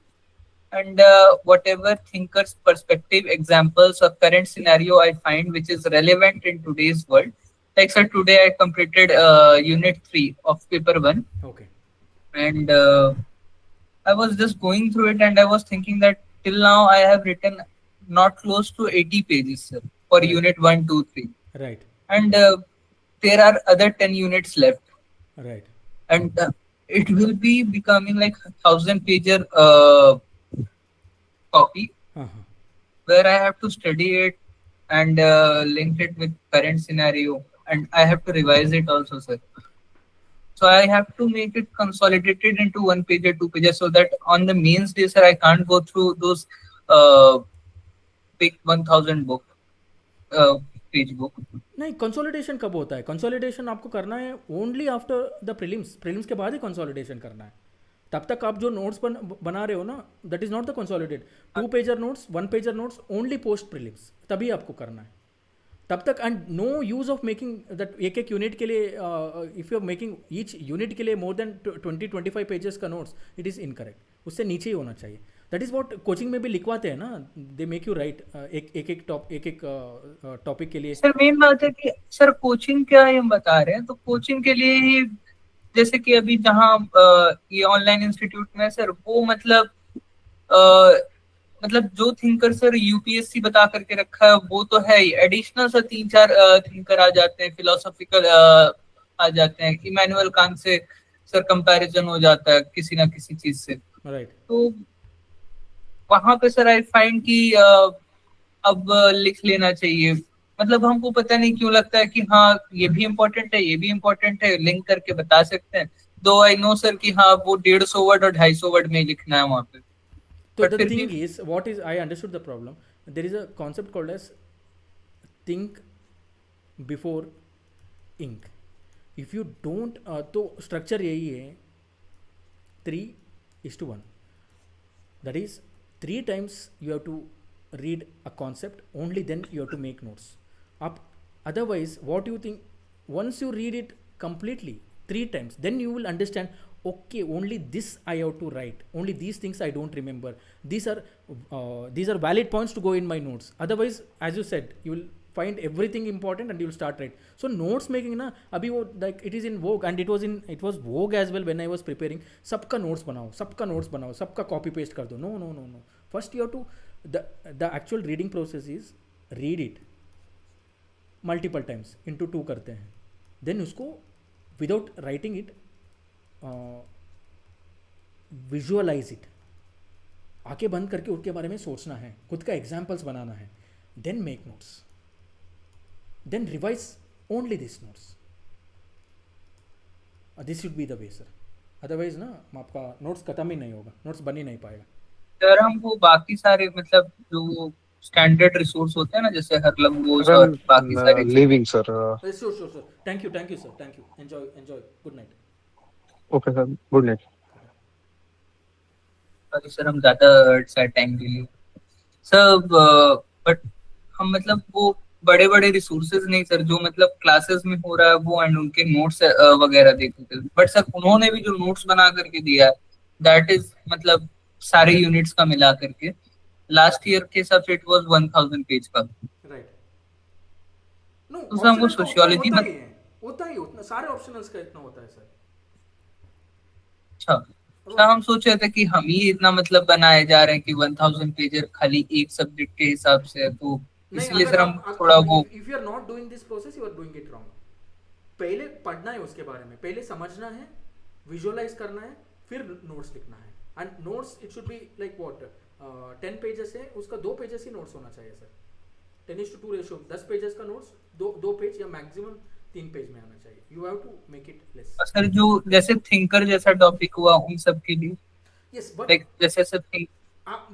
And whatever thinker's perspective, examples, or current scenario I find which is relevant in today's world. Like, sir, today I completed unit 3 of paper 1, Okay. and I was just going through it, and I was thinking that till now I have written not close to 80 pages, sir, for Right. unit 1, 2, 3. Right. And there are other 10 units left, Right. and it will be becoming like 1,000 pager copy, Uh-huh. where I have to study it and link it with current scenario, and I have to revise it also, sir. So I have to make it consolidated into 1 page or 2 pages, so that on the mains day, sir, I can't go through those uh, big 1,000 book uh, page book. नहीं consolidation कब होता है? Consolidation आपको करना है only after the prelims. Prelims के बाद ही consolidation करना है. तब तक आप जो नोट्स बना रहे हो ना, that is not the consolidate. 2 pager notes, 1 pager notes only post prelims, तभी आपको करना है. तब तक and no use of making that एक एक यूनिट के लिए. If you are making each unit के लिए मोर देन 20-25 पेजेस का नोट्स, इट इज़ इनकरेक्ट. उससे नीचे ही होना चाहिए. दैट इज़ वॉट कोचिंग में भी लिखवाते हैं ना. दे मेक यू राइट एक एक टॉपिक के लिए. सर मेन बात है कि सर कोचिंग क्या ये हम बता रहे हैं, तो कोचिंग के लिए ही जैसे कि अभी जहाँ ये ऑनलाइन इंस्टीट्यूट में है, सर वो मतलब जो थिंकर सर यूपीएससी बता करके रखा है वो तो है ही, एडिशनल सर 3-4 थिंकर आ जाते हैं, फिलोसॉफिकल आ जाते हैं, Immanuel can't say sir comparison हो जाता है किसी ना किसी चीज से. राइट. तो वहां पे सर आई फाइंड कि अब लिख लेना चाहिए. मतलब हमको पता नहीं क्यों लगता है कि हाँ ये भी इम्पोर्टेंट है, ये भी इम्पोर्टेंट है, लिंक करके बता सकते हैं. दो आई नो सर कि हाँ वो 150 वर्ड और 250 वर्ड में ही लिखना है वहां पे. So But the फिर thing भी is, what is I understood the problem. There is a concept called as think before ink. If you don't, तो structure यही है 3:1. That is 3 times you have to read a concept. Only then you have to make notes. Up. Otherwise, what you think? Once you read it completely 3 times, then you will understand. Okay, only this I have to write. Only these things I don't remember. These are valid points to go in my notes. Otherwise, as you said, you will find everything important and you will start right. So notes making na abhi wo like it is in vogue, and it was vogue as well when I was preparing. Sabka notes banao, sabka copy paste kar do. No. First you have to the actual reading process is read it multiple times into 2 करते हैं. Then उसको without writing it visualise it. आंखें बंद करके उसके बारे में सोचना है, खुद का एग्जाम्पल्स बनाना है. Then make notes, then revise only this notes. This should be the way sir. Otherwise ना आपका नोट्स खत्म ही नहीं होगा, नोट्स बन ही नहीं पाएगा. सर हम वो बाकी सारे मतलब जो स्टैंडर्ड रिसोर्स होते हैं ना, जैसे Sir, हरलंगोस और बाकी I'm सारी चीजें। leaving, sir. Sure, sure, sir. Thank you, sir. Thank you. Enjoy. Good night. Okay, sir. Good night. Good night. बाकी सर हम ज्यादा सैड टाइम के लिए सब, बट हम मतलब वो बड़े बड़े रिसोर्सेज नहीं सर, जो मतलब क्लासेस में हो रहा है वो, एंड उनके नोट्स वगैरह देखते थे। बट सर उन्होंने भी जो नोट्स बना करके दिया है, दैट इज मतलब सारे यूनिट्स का मिला करके लास्ट ईयर के हिसाब से इट वाज 1000 पेज का। राइट। नो, तो सर हमको ऑप्शनल्स का उतना सोशियोलॉजी होता ही मतलब, है। होता ही उतना, सारे ऑप्शनल्स का इतना होता है सर। अच्छा अब सर हम सोच रहे थे कि हम ही इतना मतलब बनाए जा रहे हैं कि 1000 पेजर खाली एक सब्जेक्ट के हिसाब से है, तो नहीं, इसलिए अगर सर हम आप थोड़ा वो। If you are not doing this process, you are doing it wrong. पहले पढ़ना है उसके बारे में, पहले समझना है, विजुअलाइज करना है, फिर नोट्स लिखना है। And notes it should be like what, 10 pages है, उसका 2 पेजेस ही नोट्स होना चाहिए सर। 10:2 रेशियो, 10 पेजेस का नोट्स दो पेज या मैक्सिमम 3 पेज में आना चाहिए। You have to make it less. Sir जो जैसे थिंकर जैसा टॉपिक हुआ उन सब के लिए, यस बट लाइक जैसे सर थिंक,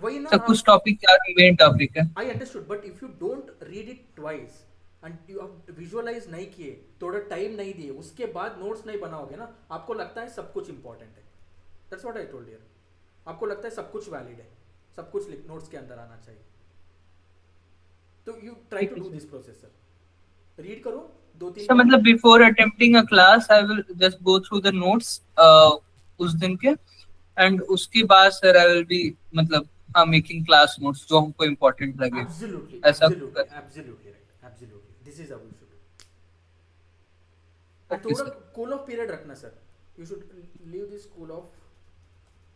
वही ना सर आप। कुछ टॉपिक क्या मेन टॉपिक है। I understood, but if you don't read it twice and you visualise नहीं किए, थोड़ा टाइम नहीं दिए, उसके बाद नोट्स नहीं बनाओगे ना, आपको लगता है सब कुछ इंपॉर्टेंट है। That's what I told here. आपको लगता है सब कुछ वैलिड है, सब कुछ नोट्स के अंदर आना चाहिए। तो यू ट्राई ठीक टू है do sir. This process sir. Read करो, 2-3 सर बार। मतलब before attempting a class I will just go through the notes उस दिन के, एंड उसके बाद सर आई विल बी मतलब हाँ मेकिंग क्लास नोट्स जो हमको इम्पोर्टेंट लगे, एब्सोल्युटली, ऐसा एब्सोल्युटली, कर। Absolutely right, absolutely, this is how you should. And okay थोड़ा सर। कूल ऑफ पीरियड रखना sir. You should leave this cool off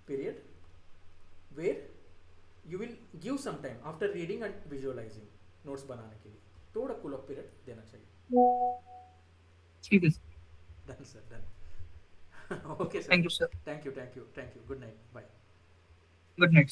period where you will give some time after reading and visualising notes बनाने के लिए। थोड़ा cool off period देना चाहिए। ठीक है sir. Done sir, done. Okay sir. Thank you sir. Thank you, thank you, thank you. Good night, bye. Good night.